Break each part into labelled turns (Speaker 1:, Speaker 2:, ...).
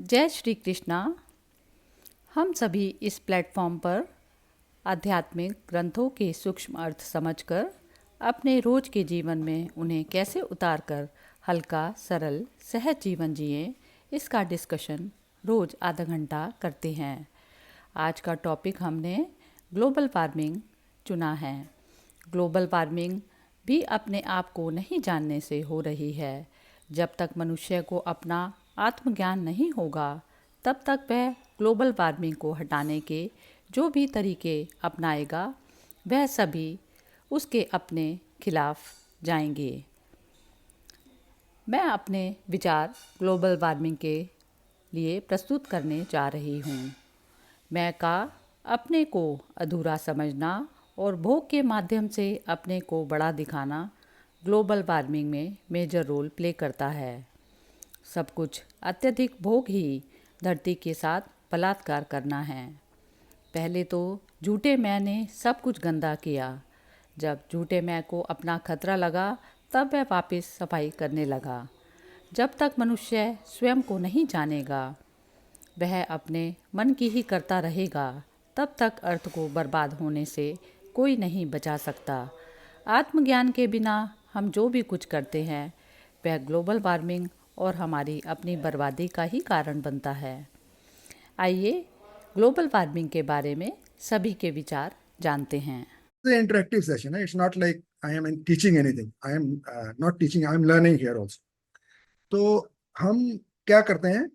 Speaker 1: जय श्री कृष्णा। हम सभी इस प्लेटफॉर्म पर आध्यात्मिक ग्रंथों के सूक्ष्म अर्थ समझकर अपने रोज के जीवन में उन्हें कैसे उतारकर हल्का, सरल, सहज जीवन जिएं, इसका डिस्कशन रोज आधा घंटा करते हैं। आज का टॉपिक हमने ग्लोबल वार्मिंग चुना है। ग्लोबल वार्मिंग भी अपने आप को नहीं जानने से हो रही है। जब तक मनुष्य को अपना आत्मज्ञान नहीं होगा, तब तक वह ग्लोबल वार्मिंग को हटाने के जो भी तरीके अपनाएगा, वह सभी उसके अपने खिलाफ जाएंगे। मैं अपने विचार ग्लोबल वार्मिंग के लिए प्रस्तुत करने जा रही हूँ। मैं का अपने को अधूरा समझना और भोग के माध्यम से अपने को बड़ा दिखाना ग्लोबल वार्मिंग में मेजर रोल प्ले करता है। सब कुछ अत्यधिक भोग ही धरती के साथ बलात्कार करना है। पहले तो झूठे मैं ने सब कुछ गंदा किया। जब झूठे मैं को अपना खतरा लगा, तब वह वापस सफाई करने लगा। जब तक मनुष्य स्वयं को नहीं जानेगा, वह अपने मन की ही करता रहेगा, तब तक अर्थ को बर्बाद होने से कोई नहीं बचा सकता। आत्मज्ञान के बिना हम जो भी कुछ करते हैं, वह ग्लोबल वार्मिंग और हमारी अपनी बर्बादी का ही कारण बनता है। आइए ग्लोबल वार्मिंग के बारे में सभी के विचार जानते हैं।
Speaker 2: The interactive session. It's not like I am teaching anything. I am not teaching. I am learning here also. तो हम क्या करते हैं,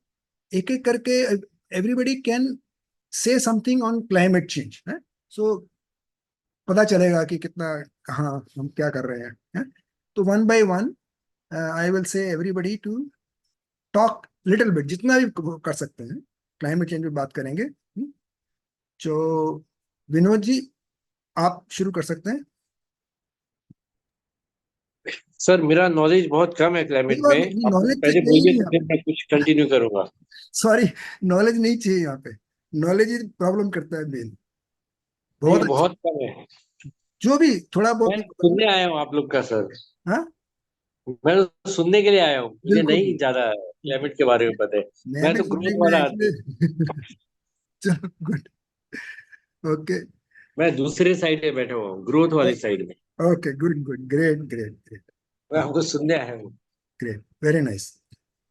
Speaker 2: एक एक करके everybody can say something on climate change है। सो पता चलेगा कि कितना कहाँ हम क्या कर रहे हैं। तो one by one I will say everybody to talk little bit, जितना भी कर सकते हैं। क्लाइमेट चेंज पे बात करेंगे। जो विनोद जी, आप शुरू कर सकते हैं।
Speaker 3: सर, मेरा नॉलेज बहुत कम है क्लाइमेट में। आप
Speaker 2: नॉलेज
Speaker 3: पहले
Speaker 2: चाहिए
Speaker 3: बोलिए
Speaker 2: नहीं
Speaker 3: तो
Speaker 2: यहाँ
Speaker 3: फिर
Speaker 2: पे।
Speaker 3: मैं कुछ कंटिन्यू करूंगा।
Speaker 2: सॉरी, नॉलेज नहीं चाहिए यहाँ पे। नॉलेज ही प्रॉब्लम करता है मेन।
Speaker 3: नहीं,
Speaker 2: बहुत अच्छा।
Speaker 3: बहुत कम है।
Speaker 2: जो भी थोड़ा
Speaker 3: मैं
Speaker 2: बहुत।
Speaker 3: सुनने आया हूँ आप लोग का सर।
Speaker 2: हाँ,
Speaker 3: मैं तो सुनने के लिए आया हूँ, मुझे
Speaker 2: बिल्कुल
Speaker 3: नहीं
Speaker 2: बिल्कुल।
Speaker 3: ज्यादा क्लाइमेट के बारे में पता है।
Speaker 2: मैं
Speaker 3: मैं
Speaker 2: भी
Speaker 3: तो
Speaker 2: सुनने
Speaker 3: ग्रोथ
Speaker 2: के लिए
Speaker 3: वाला आदमी।
Speaker 2: इसलिए चलो गुड। ओके
Speaker 3: मैं दूसरे साइड पे बैठा हुआ हूँ, ग्रोथ वाली साइड में।
Speaker 2: Okay, good good, great great great.
Speaker 3: मैं आपको सुनने आया हूँ।
Speaker 2: Great, very nice.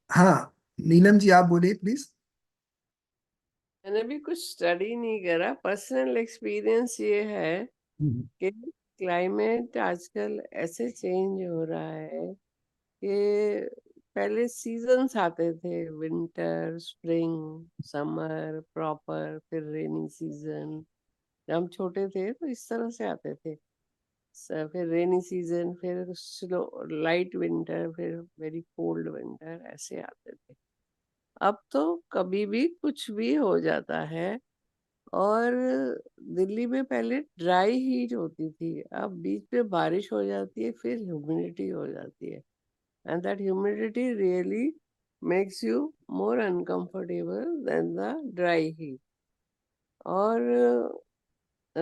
Speaker 2: हाँ, नीलम जी आप बोलिए प्लीज।
Speaker 4: मैंने भी कुछ स्टडी नहीं करा, पर्सनल एक्सपीरियंस ये है कि क्लाइमेट आजकल ऐसे चेंज हो रहा है कि पहले सीजन्स आते थे, विंटर, स्प्रिंग, समर प्रॉपर, फिर रेनी सीजन। जब हम छोटे थे तो इस तरह से आते थे। फिर रेनी सीजन, फिर स्लो लाइट विंटर, फिर वेरी कोल्ड विंटर, ऐसे आते थे। अब तो कभी भी कुछ भी हो जाता है। और दिल्ली में पहले ड्राई हीट होती थी, अब बीच में बारिश हो जाती है, फिर ह्यूमिडिटी हो जाती है। And that humidity really makes you more uncomfortable than the dry heat. और अ,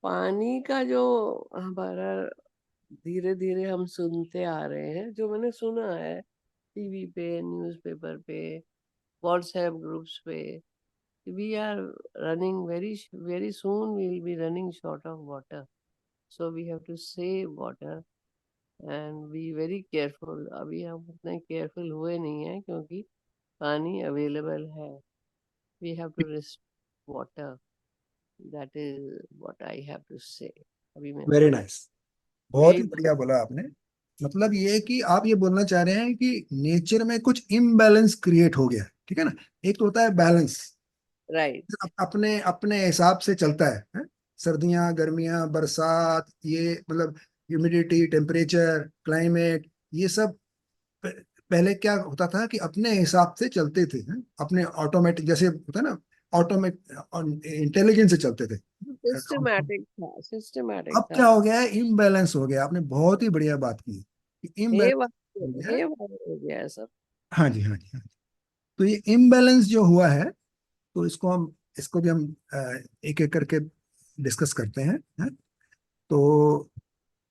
Speaker 4: पानी का जो हमारा धीरे धीरे हम सुनते आ रहे हैं, जो मैंने सुना है टीवी पे, न्यूज़पेपर पे, व्हाट्सएप ग्रुप्स पे, we are running very soon we will be running short of water, so we have to save water and be very careful. अभी हम उतने केयरफुल हुए नहीं हैं क्योंकि पानी अवेलेबल है। we have to respect water. that is what I have to say. अभी मैं
Speaker 2: वेरी नाइस, बहुत
Speaker 4: यही
Speaker 2: ही बढ़िया बोला आपने। मतलब ये है कि आप ये बोलना चाह रहे हैं कि नेचर में कुछ इम्बैलेंस क्रिएट हो गया है, ठीक है ना। एक तो होता है बैलेंस,
Speaker 4: राइट।
Speaker 2: अपने अपने हिसाब से चलता है? सर्दियां, गर्मियां, बरसात, ये मतलब ह्यूमिडिटी, टेम्परेचर, क्लाइमेट, ये सब प- पहले क्या होता था कि अपने हिसाब से चलते थे, हैं? अपने ऑटोमेटिक जैसे होता है ना, ऑटोमेटिक इंटेलिजेंस से चलते थे।
Speaker 4: सिस्टमैटिक
Speaker 2: अब क्या
Speaker 4: था।
Speaker 2: हो गया है, इम्बैलेंस हो गया। आपने बहुत ही बढ़िया बात की कि इम्बैलेंस हो गया है।
Speaker 4: हे हो गया है सब।
Speaker 2: हाँ जी, हाँ जी, हाँ जी। तो ये इम्बैलेंस जो हुआ है, तो इसको भी हम एक एक करके डिस्कस करते हैं। तो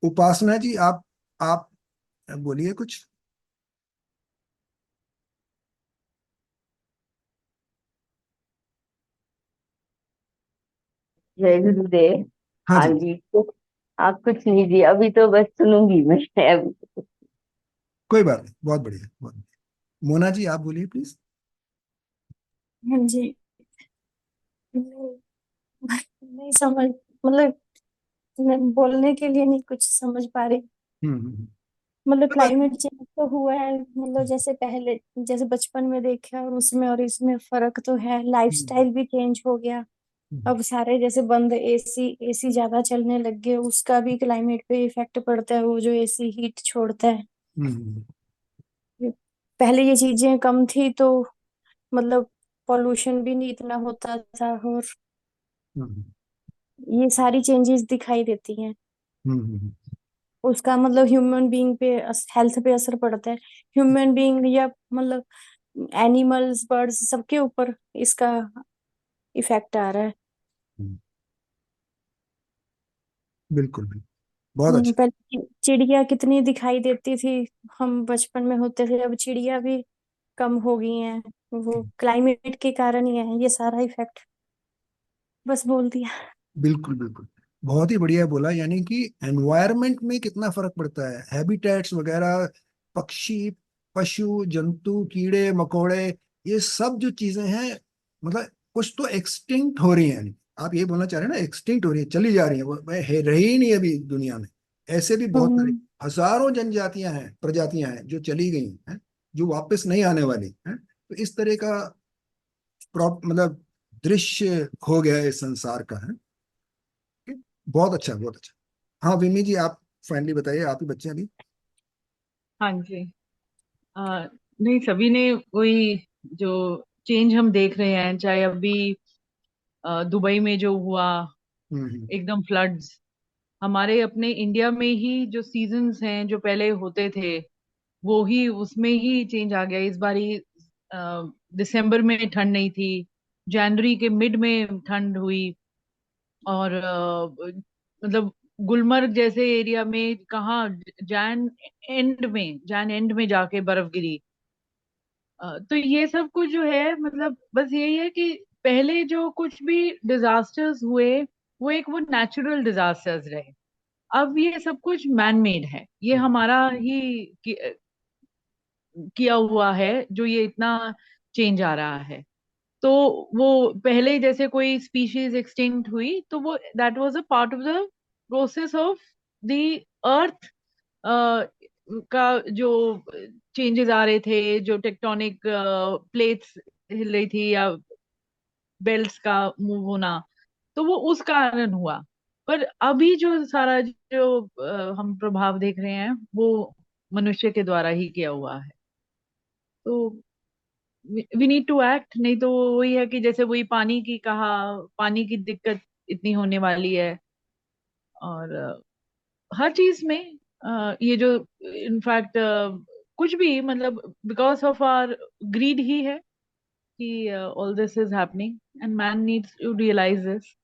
Speaker 2: उपासना जी, आप बोलिए कुछ।
Speaker 5: जय गुरुदेव।
Speaker 2: हाँ
Speaker 5: हाँ
Speaker 2: जी,
Speaker 5: जी, कुछ आप कुछ लीजिए, अभी तो बस सुनूंगी मैं अभी।
Speaker 2: कोई बात नहीं, बहुत बढ़िया, बहुत बढ़िया। मोना जी आप बोलिए प्लीज।
Speaker 6: हाँ जी। नहीं, नहीं समझ, मतलब मैं बोलने के लिए नहीं कुछ समझ पा रही। मतलब
Speaker 2: कोई बात
Speaker 6: क्लाइमेट चेंज तो हुआ है, मतलब जैसे पहले, जैसे बचपन में देखा और उसमें और इसमें फर्क तो है।
Speaker 2: नहीं।
Speaker 6: लाइफस्टाइल भी चेंज हो गया। अब सारे जैसे बंद, एसी एसी ज्यादा चलने लग गए, उसका भी क्लाइमेट पे इफेक्ट पड़ता है, वो जो एसी हीट छोड़ता है।
Speaker 2: हम्म,
Speaker 6: पहले ये चीजें कम थी तो मतलब पॉल्यूशन भी नहीं इतना होता था, और
Speaker 2: हम्म,
Speaker 6: ये सारी चेंजेस दिखाई देती हैं।
Speaker 2: हम्म,
Speaker 6: उसका मतलब ह्यूमन बीइंग पे, हेल्थ पे असर पड़ता है। ह्यूमन बीइंग या मतलब एनिमल्स, बर्ड्स, सबके ऊपर इसका इफेक्ट आ रहा है।
Speaker 2: हम्म, बिल्कुल बिल्कुल, बहुत अच्छा।
Speaker 6: पहले चिड़िया कितनी दिखाई देती थी, हम बचपन में होते थे, अब चिड़िया भी कम हो गई हैं। वो क्लाइमेट के कारण ही है ये सारा इफेक्ट। बस बोल दिया।
Speaker 2: बिल्कुल बिल्कुल, बहुत ही बढ़िया बोला। यानी कि एनवायरनमेंट में कितना फर्क पड़ता है, हैबिटेट्स वगैरह, पक्षी, पशु, जंतु, कीड़े मकोड़े, ये सब जो चीजें हैं, मतलब कुछ तो एक्सटिंक्ट हो रही हैं। आप ये बोलना चाह रहे हैं ना, एक्सटिंक्ट हो रही है, चली जा रही है, वो रही ही नहीं अभी दुनिया में। ऐसे भी बहुत सारी
Speaker 6: हम्म।
Speaker 2: हजारों जनजातियां हैं, प्रजातियां हैं जो चली गई हैं, जो वापस नहीं आने वाली हैं। तो इस तरह का मतलब दृश्य हो गया है इस संसार का है। बहुत अच्छा, बहुत अच्छा। हाँ विमी जी आप फाइनली बताइए, आप ही बच्चे हैं अभी।
Speaker 7: हाँ जी। नहीं, सभी ने वही जो चेंज हम देख रहे हैं, चाहे अभी दुबई में जो हुआ,
Speaker 2: हम्म,
Speaker 7: एकदम फ्लड्स। हमारे अपने इंडिया में ही जो सीजन्स हैं जो पहले होते थे, वो ही उसमें ही चेंज आ गया इस बारी। दिसंबर में ठंड नहीं थी, जनवरी के मिड में ठंड हुई। और मतलब गुलमर्ग जैसे एरिया में कहाँ जैन एंड में जाके बर्फ गिरी। तो ये सब कुछ जो है, मतलब बस यही है कि पहले जो कुछ भी डिजास्टर्स हुए, वो नेचुरल डिजास्टर्स रहे। अब ये सब कुछ मैन मेड है, ये हमारा ही किया हुआ है, जो ये इतना चेंज आ रहा है। तो वो पहले जैसे कोई स्पीशीज एक्सटिंक्ट हुई, तो वो that was a part of the process of the earth का जो चेंजेस आ रहे थे, जो टेक्टोनिक प्लेट्स हिल रही थी, या बेल्ट्स का मूव होना, तो वो उस कारण हुआ। पर अभी जो सारा जो हम प्रभाव देख रहे हैं, वो मनुष्य के द्वारा ही किया हुआ है। तो वी नीड टू एक्ट, नहीं तो वही है कि जैसे वही पानी की कहा, पानी की दिक्कत इतनी होने वाली है। और हर चीज में ये जो इनफैक्ट कुछ भी, मतलब बिकॉज ऑफ आवर ग्रीड ही है कि all this is happening, and man needs to realise this.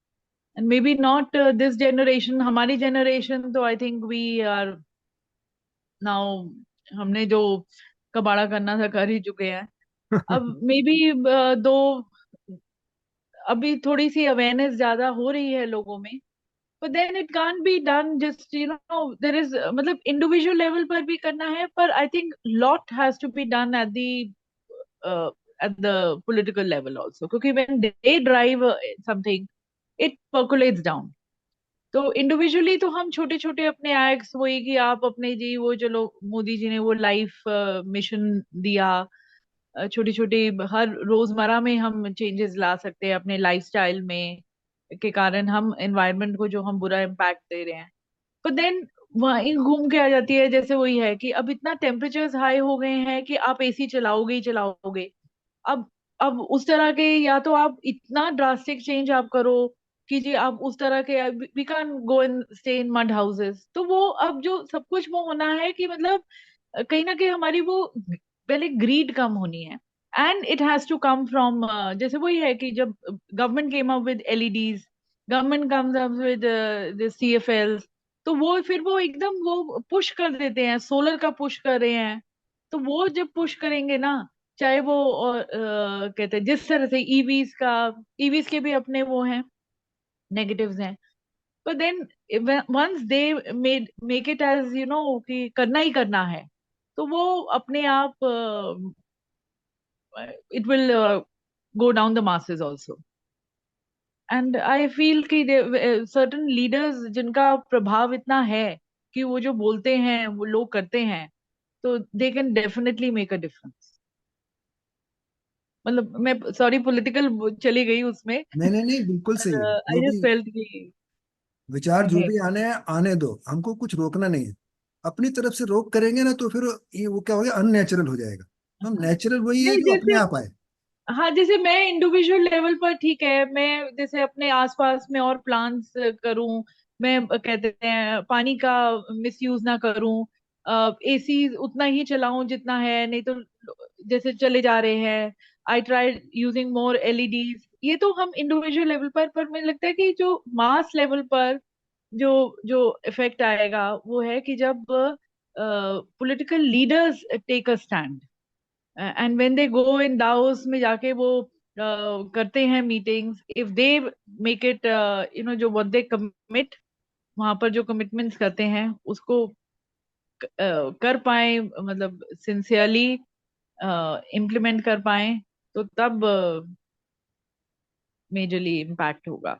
Speaker 7: And maybe not this generation, हमारी जनरेशन तो I think we are now, हमने जो कबाड़ा करना था कर ही चुके हैं। अब मे बी दो, अभी थोड़ी सी अवेयरनेस ज्यादा हो रही है लोगों में। but then it can't be done just, there is मतलब इंडिविजुअल लेवल पर भी करना है, पर I think lot has to be done at the political level also, क्योंकि when they drive something, it percolates down. तो इंडिविजुअली तो हम छोटे छोटे अपने एक्ट्स, वही कि आप अपने जी, वो चलो मोदी जी ने वो लाइफ मिशन दिया, छोटी छोटी हर रोजमर्रा में हम चेंजेस ला सकते हैं अपने लाइफस्टाइल में, के कारण हम एनवायरनमेंट को जो हम बुरा इम्पैक्ट दे रहे हैं। पर देन वहीं घूम के आ जाती है, जैसे वही है कि अब इतना टेम्परेचर्स हाई हो गए हैं कि आप एसी चलाओगे ही चलाओगे। अब उस तरह के, या तो आप इतना ड्रास्टिक चेंज आप करो कि जी आप उस तरह के, we can go and stay in mud houses. तो वो अब जो सब कुछ वो होना है कि मतलब कहीं ना कहीं हमारी वो पहले ग्रीड कम होनी है। And it has to come from, जैसे वही है कि जब government came up with LEDs, government comes up with the CFL, तो वो फिर वो एकदम वो पुश कर देते हैं, सोलर का पुश कर रहे हैं। तो वो जब पुश करेंगे ना, चाहे वो कहते हैं जिस तरह से ईवीज का, ईवीज के भी अपने वो हैं, negatives हैं, but then once they make it as कि करना ही करना है, तो वो अपने आप it will go down the masses also. And I feel कि certain leaders जिनका प्रभाव इतना है कि वो जो बोलते हैं वो लोग करते हैं, तो they can definitely make a difference. मतलब मैं सॉरी पॉलिटिकल चली गई उसमें,
Speaker 2: नहीं, बिल्कुल सही है।
Speaker 7: आई
Speaker 2: जो
Speaker 7: जस्ट
Speaker 2: भी
Speaker 7: फेल्ट कि
Speaker 2: विचार जो
Speaker 7: है।
Speaker 2: भी आने हैं आने दो, हमको कुछ रोकना नहीं है। अपनी तरफ से रोक करेंगे ना तो फिर ये वो क्या होगा, अननेचुरल हो जाएगा। हम
Speaker 7: हाँ।
Speaker 2: नेचुरल वही है
Speaker 7: नहीं
Speaker 2: जो अपने
Speaker 7: जैसे,
Speaker 2: आप आए।
Speaker 7: हाँ जैसे मैं इंडिविजुअल लेवल पर ठीक है, मैं जैसे अपने आसपास में और प्लांट्स करूं, मैं कहते हैं पानी का मिसयूज ना करूं, एसी उतना ही चलाऊं जितना है, नहीं तो जैसे चले जा रहे हैं, I try using more LEDs. ये तो हम इंडिविजुअल लेवल पर मुझे लगता है कि जो मास लेवल पर जो जो इफेक्ट आएगा वो है कि जब political leaders take a stand, and when they go in Davos में जाके वो करते हैं meetings, if they make it जो व्हाट दे कमिट, वहां पर जो कमिटमेंट्स करते हैं उसको कर पाए, मतलब सिंसियरली इम्प्लीमेंट कर पाए, तो तब मेजरली इम्पैक्ट होगा।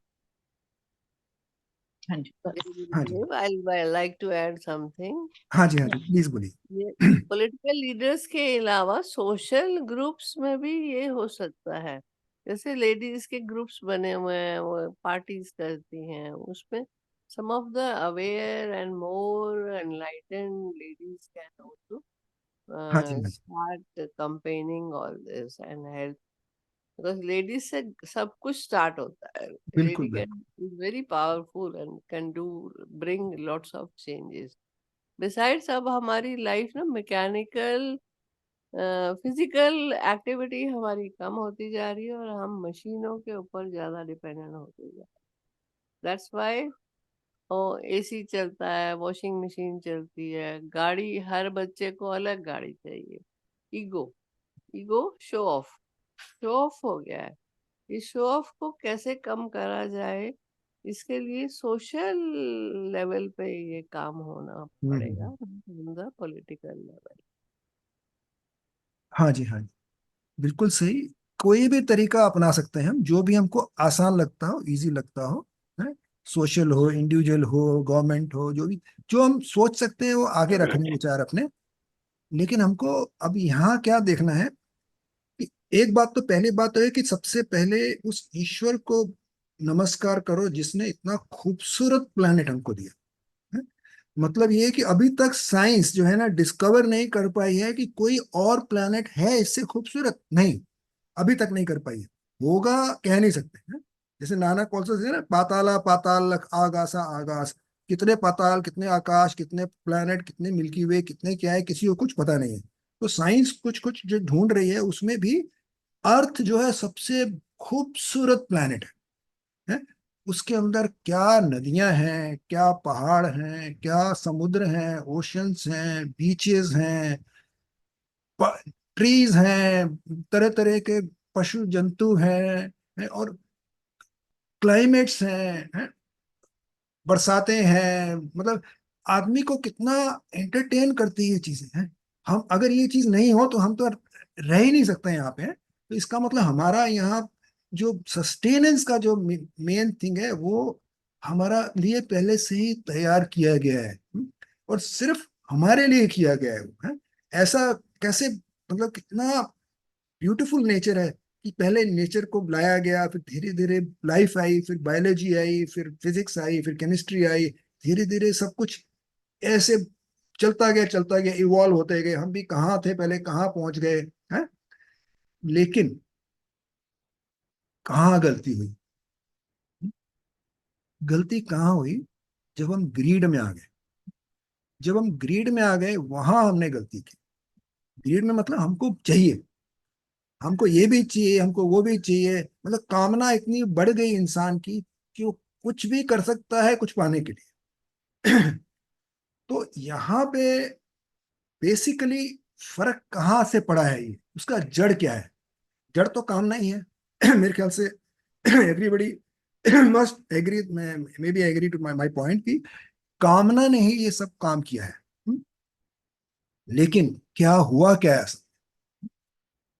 Speaker 7: हाँ जी बस।
Speaker 2: हाँ जी,
Speaker 4: I like to add something.
Speaker 2: हाँ जी, हाँ जी, प्लीज बोलिए।
Speaker 4: ये पॉलिटिकल लीडर्स के अलावा सोशल ग्रुप्स में भी ये हो सकता है। जैसे लेडीज के ग्रुप्स बने हुए हैं, वो पार्टीज करती हैं, उसमें some of the aware and more enlightened ladies can also
Speaker 2: हाँ जी, हाँ जी,
Speaker 4: start campaigning all this and help, because ladies से सब कुछ स्टार्ट होता है।
Speaker 2: बिल्कुल
Speaker 4: लेडी
Speaker 2: बिल्कुल।
Speaker 4: Can is very powerful and can do bring lots of changes. Besides अब हमारी लाइफ ना मैकेनिकल फिजिकल एक्टिविटी हमारी कम होती जा रही है और हम मशीनों के ऊपर ज्यादा डिपेंडेंट होते जा रहे हैं। दैट्स व्हाई एसी चलता है, वॉशिंग मशीन चलती है, गाड़ी, हर बच्चे को अलग गाड़ी चाहिए। ईगो, ईगो शो ऑफ हो गया है। इस शो ऑफ को कैसे कम करा जाए, इसके लिए सोशल लेवल पे ये काम होना पड़ेगा, पॉलिटिकल लेवल।
Speaker 2: हाँ जी, हाँ जी, बिल्कुल सही। कोई भी तरीका अपना सकते हैं हम, जो भी हमको आसान लगता हो, इजी लगता हो, है। सोशल हो, इंडिविजुअल हो, गवर्नमेंट हो, जो भी, जो हम सोच सकते हैं वो आगे रखने विचार अपने। लेकिन हमको अब यहाँ क्या देखना है कि एक बात तो, पहली बात तो है कि सबसे पहले उस ईश्वर को नमस्कार करो जिसने इतना खूबसूरत प्लेनेट हमको दिया है। मतलब ये है कि अभी तक साइंस जो है ना डिस्कवर नहीं कर पाई है कि कोई और प्लेनेट है इससे खूबसूरत, नहीं, अभी तक नहीं कर पाई है। होगा, कह नहीं सकते हैं। जैसे नाना कॉल्सस है ना, पाताला पाताल आगासा आगास, कितने पाताल, कितने आकाश, कितने प्लैनेट, कितने मिल्की वे, कितने क्या है, किसी को कुछ पता नहीं है। तो साइंस कुछ कुछ जो ढूंढ रही है उसमें भी अर्थ जो है सबसे खूबसूरत प्लैनेट है। उसके अंदर क्या नदियां हैं, क्या पहाड़ हैं, क्या समुद्र हैं, ओशंस हैं, बीचेस हैं, ट्रीज हैं, तरह तरह के पशु जंतु हैं, और क्लाइमेट्स हैं, बरसातें हैं। मतलब आदमी को कितना एंटरटेन करती है ये चीजें हैं। हम अगर ये चीज नहीं हो तो हम तो रह ही नहीं सकते यहाँ पे। तो इसका मतलब हमारा यहाँ जो सस्टेनेंस का जो मेन थिंग है वो हमारा लिए पहले से ही तैयार किया गया है। और सिर्फ हमारे लिए किया गया है वो, है। ऐसा कैसे, मतलब कितना ब्यूटीफुल नेचर है कि पहले नेचर को लाया गया, फिर धीरे धीरे लाइफ आई, फिर बायोलॉजी आई, फिर फिजिक्स आई, फिर केमिस्ट्री आई, धीरे धीरे सब कुछ ऐसे चलता गया, इवॉल्व होते गए। हम भी कहाँ थे पहले, कहाँ पहुंच गए हैं। लेकिन कहाँ गलती हुई, गलती कहाँ हुई, जब हम ग्रीड में आ गए। जब हम ग्रीड में आ गए वहां हमने गलती की। ग्रीड में मतलब हमको चाहिए, हमको ये भी चाहिए, हमको वो भी चाहिए, मतलब कामना इतनी बढ़ गई इंसान की कि वो कुछ भी कर सकता है कुछ पाने के लिए। तो यहाँ पे बेसिकली फर्क कहाँ से पड़ा है, ये उसका जड़ क्या है? जड़ तो कामना ही है। मेरे ख्याल से everybody must agree, maybe agree to my point कि कामना ने ही ये सब काम किया है। लेकिन क्या हुआ, क्या है,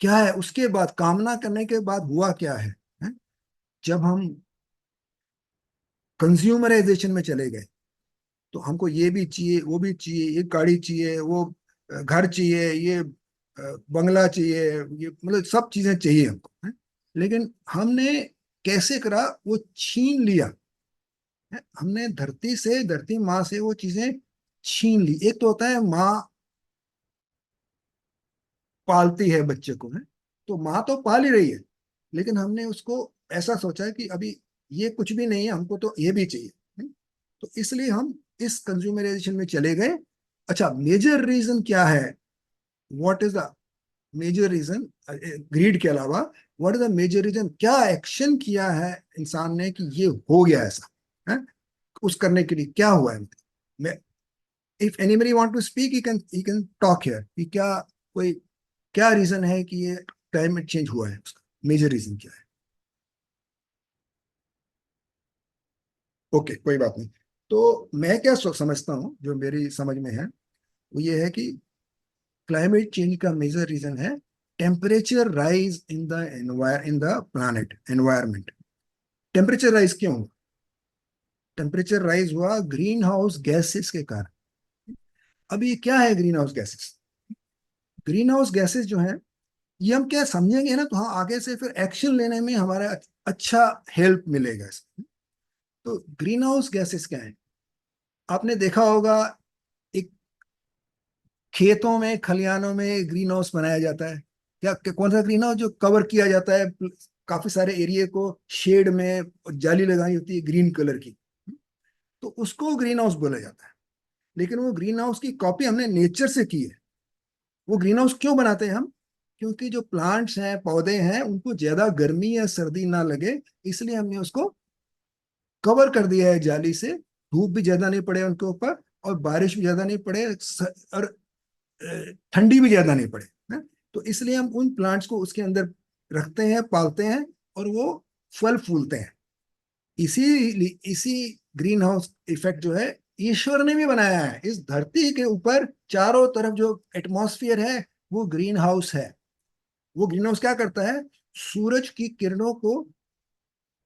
Speaker 2: क्या है उसके बाद, कामना करने के बाद हुआ क्या है? जब हम कंज्यूमराइजेशन में चले गए, तो हमको ये भी चाहिए, वो भी चाहिए, ये गाड़ी चाहिए, वो घर चाहिए, ये बंगला चाहिए, ये मतलब सब चीजें चाहिए हमको, है? लेकिन हमने कैसे करा, वो छीन लिया, है? हमने धरती माँ से वो चीजें छीन ली। एक तो होता है माँ पालती है बच्चे को, है, तो माँ तो पाल ही रही है, लेकिन हमने उसको ऐसा सोचा कि अभी ये कुछ भी नहीं है, हमको तो ये भी चाहिए, है? तो इसलिए हम इस कंज्यूमराइजेशन में चले गए। अच्छा, मेजर रीजन क्या है? What is the major reason greed के अलावा? What is the major reason? क्या एक्शन किया है इंसान ने कि ये हो गया ऐसा, है? उस करने के लिए क्या हुआ है? मैं, if anybody want to speak, he can talk here कि क्या कोई, क्या रीजन है कि ये क्लाइमेट चेंज हुआ है, उसका मेजर रीजन क्या है? ओके, कोई बात नहीं। तो मैं क्या समझता हूँ, जो मेरी समझ में है, वो ये है कि क्लाइमेट चेंज का मेजर रीजन है temperature rise in the planet environment. Temperature rise क्यों हुआ? टेम्परेचर राइज हुआ ग्रीन हाउस गैसेस के कारण। अब ये क्या है green house gases? Green house gases जो है, ये हम क्या समझेंगे ना, तो हाँ आगे से फिर एक्शन लेने में हमारा अच्छा हेल्प मिलेगा इसमें। तो ग्रीन हाउस गैसेस क्या है? आपने देखा होगा, एक खेतों में, खलिहानों में ग्रीन हाउस बनाया जाता है। कौन सा ग्रीन हाउस जो कवर किया जाता है, काफी सारे एरिया को शेड में जाली लगाई होती है ग्रीन कलर की, तो उसको ग्रीन हाउस बोला जाता है। लेकिन वो ग्रीन हाउस की कॉपी हमने नेचर से की है। वो ग्रीन हाउस क्यों बनाते हैं हम? क्योंकि जो प्लांट्स हैं, पौधे हैं, उनको ज्यादा गर्मी या सर्दी ना लगे, इसलिए हमने उसको कवर कर दिया है जाली से। धूप भी ज्यादा नहीं पड़े उनके ऊपर, और बारिश भी ज्यादा नहीं पड़े, और ठंडी भी ज्यादा नहीं पड़े, है? तो इसलिए हम उन प्लांट्स को उसके अंदर रखते हैं, पालते हैं, और वो फल फूलते हैं। इसी ग्रीन हाउस इफेक्ट जो है, ईश्वर ने भी बनाया है। इस धरती के ऊपर चारों तरफ जो एटमॉस्फेयर है, वो ग्रीन हाउस है। वो ग्रीन हाउस क्या करता है? सूरज की किरणों को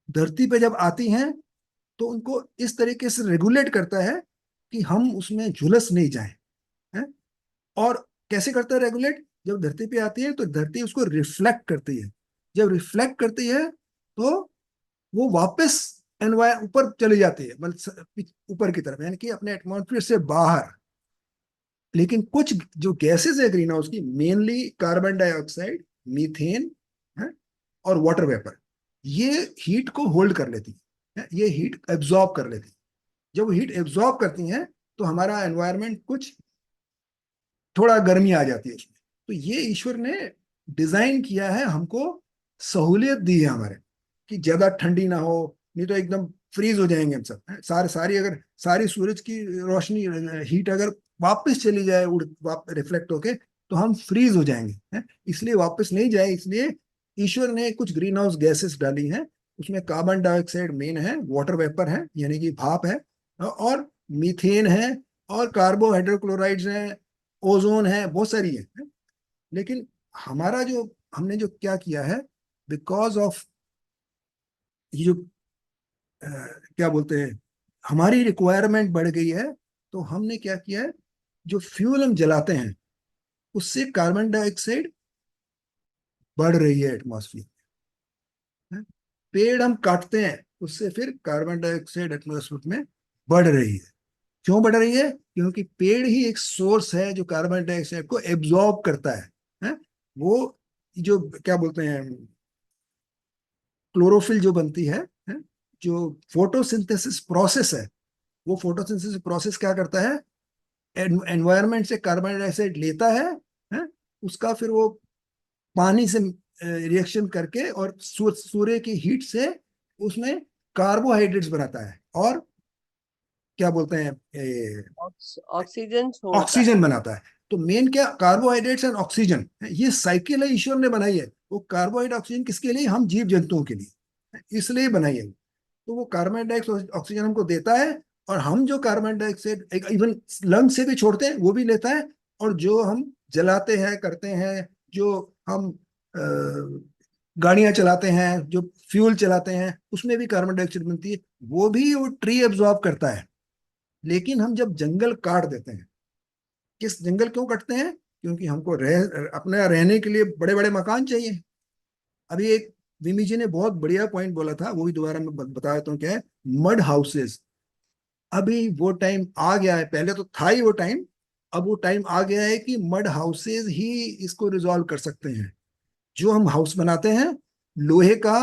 Speaker 2: धरती पे जब आती हैं, तो उनको इस तरीके से रेगुलेट करता है कि हम उसमें झुलस नहीं जाए, है? और कैसे करता है रेगुलेट? जब धरती पे आती है तो धरती उसको रिफ्लेक्ट करती है। जब रिफ्लेक्ट करती है, तो वो वापस एनवायर ऊपर चली जाती है, मतलब ऊपर की तरफ, यानी कि अपने एटमॉस्फेयर से बाहर। लेकिन कुछ जो गैसेस है ग्रीन हाउस की, मेनली कार्बन डाइऑक्साइड, मीथेन, है, और वाटर वेपर, ये हीट को होल्ड कर लेती है, ये हीट एब्जॉर्ब कर लेती है। जब हीट एब्जॉर्ब करती हैं, तो हमारा एनवायरनमेंट कुछ थोड़ा गर्मी आ जाती है उसमें। तो ये ईश्वर ने डिजाइन किया है, हमको सहूलियत दी है हमारे, कि ज्यादा ठंडी ना हो, नहीं तो एकदम फ्रीज हो जाएंगे हम सब, हैं? अगर सारी सूरज की रोशनी, हीट अगर वापस चली जाए, उड़ रिफ्लेक्ट होके, तो हम फ्रीज हो जाएंगे, हैं? इसलिए वापस नहीं जाए, इसलिए ईश्वर ने कुछ ग्रीन हाउस गैसेस डाली हैं। उसमें कार्बन डाइऑक्साइड मेन है, वाटर वेपर है यानी कि भाप है, और मीथेन है, और कार्बोहाइड्रोक्लोराइड्स हैं, ओजोन है, बहुत सारी है। लेकिन हमारा जो, हमने जो क्या किया है, बिकॉज ऑफ ये जो क्या बोलते हैं, हमारी रिक्वायरमेंट बढ़ गई है, तो हमने क्या किया है, जो फ्यूल हम जलाते हैं, उससे कार्बन डाइऑक्साइड बढ़ रही है एटमॉस्फेयर में। पेड़ हम काटते हैं, उससे फिर कार्बन डाइऑक्साइड एटमॉस्फेयर में बढ़ रही है। क्यों बढ़ रही है? क्योंकि पेड़ ही एक सोर्स है जो कार्बन डाइऑक्साइड को एब्जॉर्ब करता है? वो जो क्या बोलते हैं, क्लोरोफिल जो बनती है? जो फोटोसिंथेसिस प्रोसेस है, वो फोटोसिंथेसिस प्रोसेस क्या करता है, एनवायरनमेंट से कार्बन डाइऑक्साइड लेता है? उसका फिर वो पानी से रिएक्शन करके, और सूर्य की हीट से उसमें कार्बोहाइड्रेट्स बनाता है, और क्या बोलते हैं,
Speaker 4: ऑक्सीजन छोड़ता है।
Speaker 2: ऑक्सीजन बनाता है। तो मेन क्या, कार्बोहाइड्रेट्स एंड ऑक्सीजन, ये साइकिल है, ईश्वर ने बनाई है। वो कार्बोहाइड्रेट ऑक्सीजन किसके लिए? हम जीव जंतुओं के लिए, इसलिए बनाई है। तो वो कार्बन डाइऑक्साइड ऑक्सीजन हमको देता है, और हम जो कार्बन डाइऑक्साइड इवन लंग से भी छोड़ते हैं वो भी लेता है, और जो हम जलाते हैं करते हैं, जो हम गाड़ियां चलाते हैं, जो फ्यूल चलाते हैं, उसमें भी कार्बन डाइऑक्साइड बनती है, वो ट्री एब्जॉर्ब करता है। लेकिन हम जब जंगल काट देते हैं, किस जंगल क्यों कटते हैं? क्योंकि हमको अपने रहने के लिए बड़े बड़े मकान चाहिए। अभी एक विमी जी ने बहुत बढ़िया पॉइंट बोला था, वो भी दोबारा मैं बता देता हूँ क्या है। मड हाउसेस, अभी वो टाइम आ गया है, पहले तो था ही वो टाइम, अब वो टाइम आ गया है कि मड हाउसेस ही इसको रिजॉल्व कर सकते हैं। जो हम हाउस बनाते हैं लोहे का,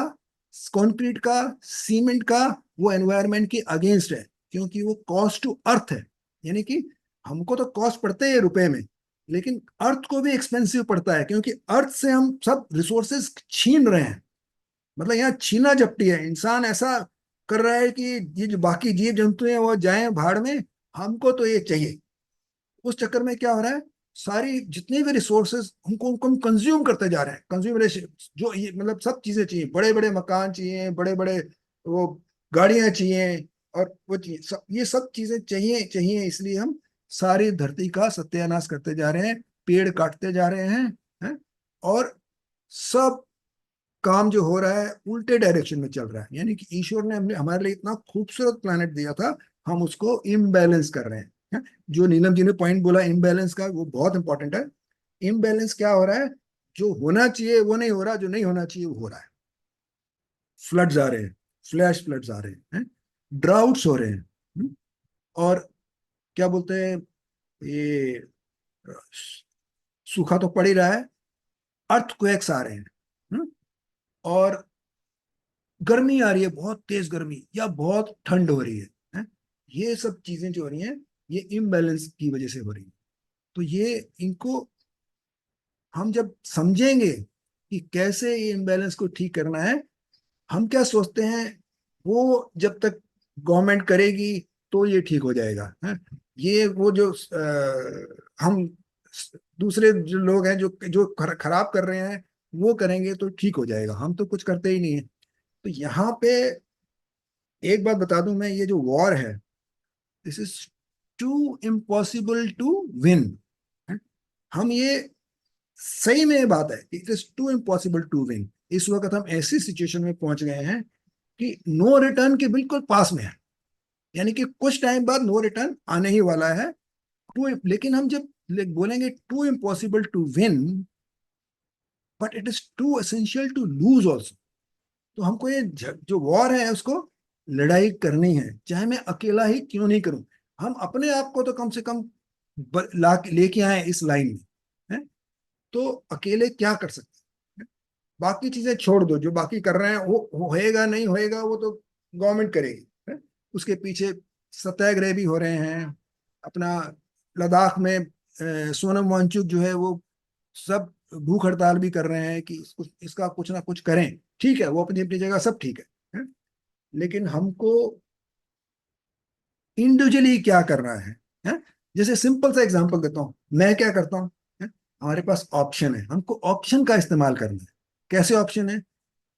Speaker 2: कंक्रीट का, सीमेंट का, वो एनवायरनमेंट के अगेंस्ट है, क्योंकि वो कॉस्ट टू अर्थ है। यानी कि हमको तो कॉस्ट पड़ते हैं रुपए में, लेकिन अर्थ को भी एक्सपेंसिव पड़ता है, क्योंकि अर्थ से हम सब रिसोर्सेज छीन रहे हैं। मतलब यहाँ छीना झपटी है, इंसान ऐसा कर रहा है कि ये जो बाकी जीव जंतु हैं वो जाएं भाड़ में, हमको तो ये चाहिए। उस चक्कर में क्या हो रहा है, सारी जितने भी रिसोर्सेज उनको हम कंज्यूम करते जा रहे हैं। कंज्यूमरेशन, जो ये मतलब सब चीजें चाहिए, बड़े बड़े मकान चाहिए, बड़े बड़े वो गाड़ियां चाहिए, और वो चाहिए ये सब चीजें चाहिए चाहिए, इसलिए हम सारी धरती का सत्यानाश करते जा रहे हैं, पेड़ काटते जा रहे हैं? और सब काम जो हो रहा है उल्टे डायरेक्शन में चल रहा है। यानी कि ईश्वर ने हमने हमारे लिए इतना खूबसूरत प्लानट दिया था, हम उसको इम्बैलेंस कर रहे हैं। जो नीलम जी ने पॉइंट बोला इम्बैलेंस का, वो बहुत इंपॉर्टेंट है। इम्बैलेंस क्या हो रहा है? जो होना चाहिए वो नहीं हो रहा, जो नहीं होना चाहिए वो हो रहा है। फ्लड्स आ रहे हैं, फ्लैश फ्लड्स आ रहे हैं, ड्राउट्स हो रहे हैं, और क्या बोलते हैं, ये सूखा तो पड़ ही रहा है, अर्थक्वेक्स आ रहे हैं, और गर्मी आ रही है, बहुत तेज गर्मी, या बहुत ठंड हो रही है? ये सब चीजें जो हो रही हैं, ये इम्बैलेंस की वजह से हो रही है। तो ये इनको हम जब समझेंगे कि कैसे ये इम्बैलेंस को ठीक करना है, हम क्या सोचते हैं, वो जब तक गवर्नमेंट करेगी तो ये ठीक हो जाएगा, है? ये वो जो हम दूसरे जो लोग हैं, जो जो खराब कर रहे हैं, वो करेंगे तो ठीक हो जाएगा, हम तो कुछ करते ही नहीं है। तो यहाँ पे एक बात बता दूं मैं, ये जो वॉर है, this is too impossible to win. हम ये सही में बात है, it is too impossible to win. इस वक्त हम ऐसी सिचुएशन में पहुंच गए हैं कि नो रिटर्न के बिल्कुल पास में है। यानी कि कुछ टाइम बाद नो रिटर्न आने ही वाला है। लेकिन हम जब बोलेंगे too impossible to win, but it is too essential to lose also. तो हमको ये जो वॉर है उसको लड़ाई करनी है, चाहे मैं अकेला ही क्यों नहीं करूं। हम अपने आप को तो कम से कम लेके आए इस लाइन में, है? तो अकेले क्या कर सकते हैं? बाकी चीजें छोड़ दो, जो बाकी कर रहे हैं वो होएगा नहीं होएगा, वो तो गवर्नमेंट करेगी, है? उसके पीछे सत्याग्रह भी हो रहे हैं। अपना लद्दाख में सोनम वांगचुक जो है वो सब भूख हड़ताल भी कर रहे हैं कि इसका कुछ ना कुछ करें। ठीक है, वो अपनी अपनी जगह सब ठीक है? लेकिन हमको इंडिविजुअली क्या करना है? जैसे सिंपल सा एग्जांपल देता हूँ, मैं क्या करता हूँ, हमारे पास ऑप्शन है, हमको ऑप्शन का इस्तेमाल करना है। कैसे ऑप्शन है?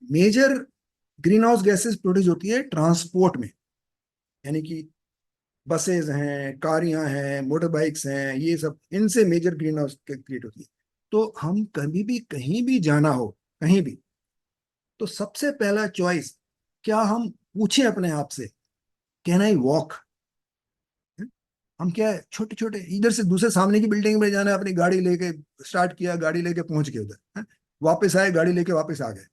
Speaker 2: Major greenhouse gases produce होती है ट्रांसपोर्ट में, यानी कि बसेज हैं, कारियां हैं, मोटर बाइक्स हैं, ये सब, इनसे मेजर ग्रीन हाउस क्रिएट होती है। तो हम कभी भी कहीं भी जाना हो, कहीं भी, तो सबसे पहला चॉइस क्या हम पूछें अपने आप से, कैन आई वॉक? हम क्या है, छोटे छोटे इधर से दूसरे सामने की बिल्डिंग में जाना है, अपनी गाड़ी लेके स्टार्ट किया, गाड़ी लेके पहुंच गए उधर, वापस आए, गाड़ी लेके वापस आ गए।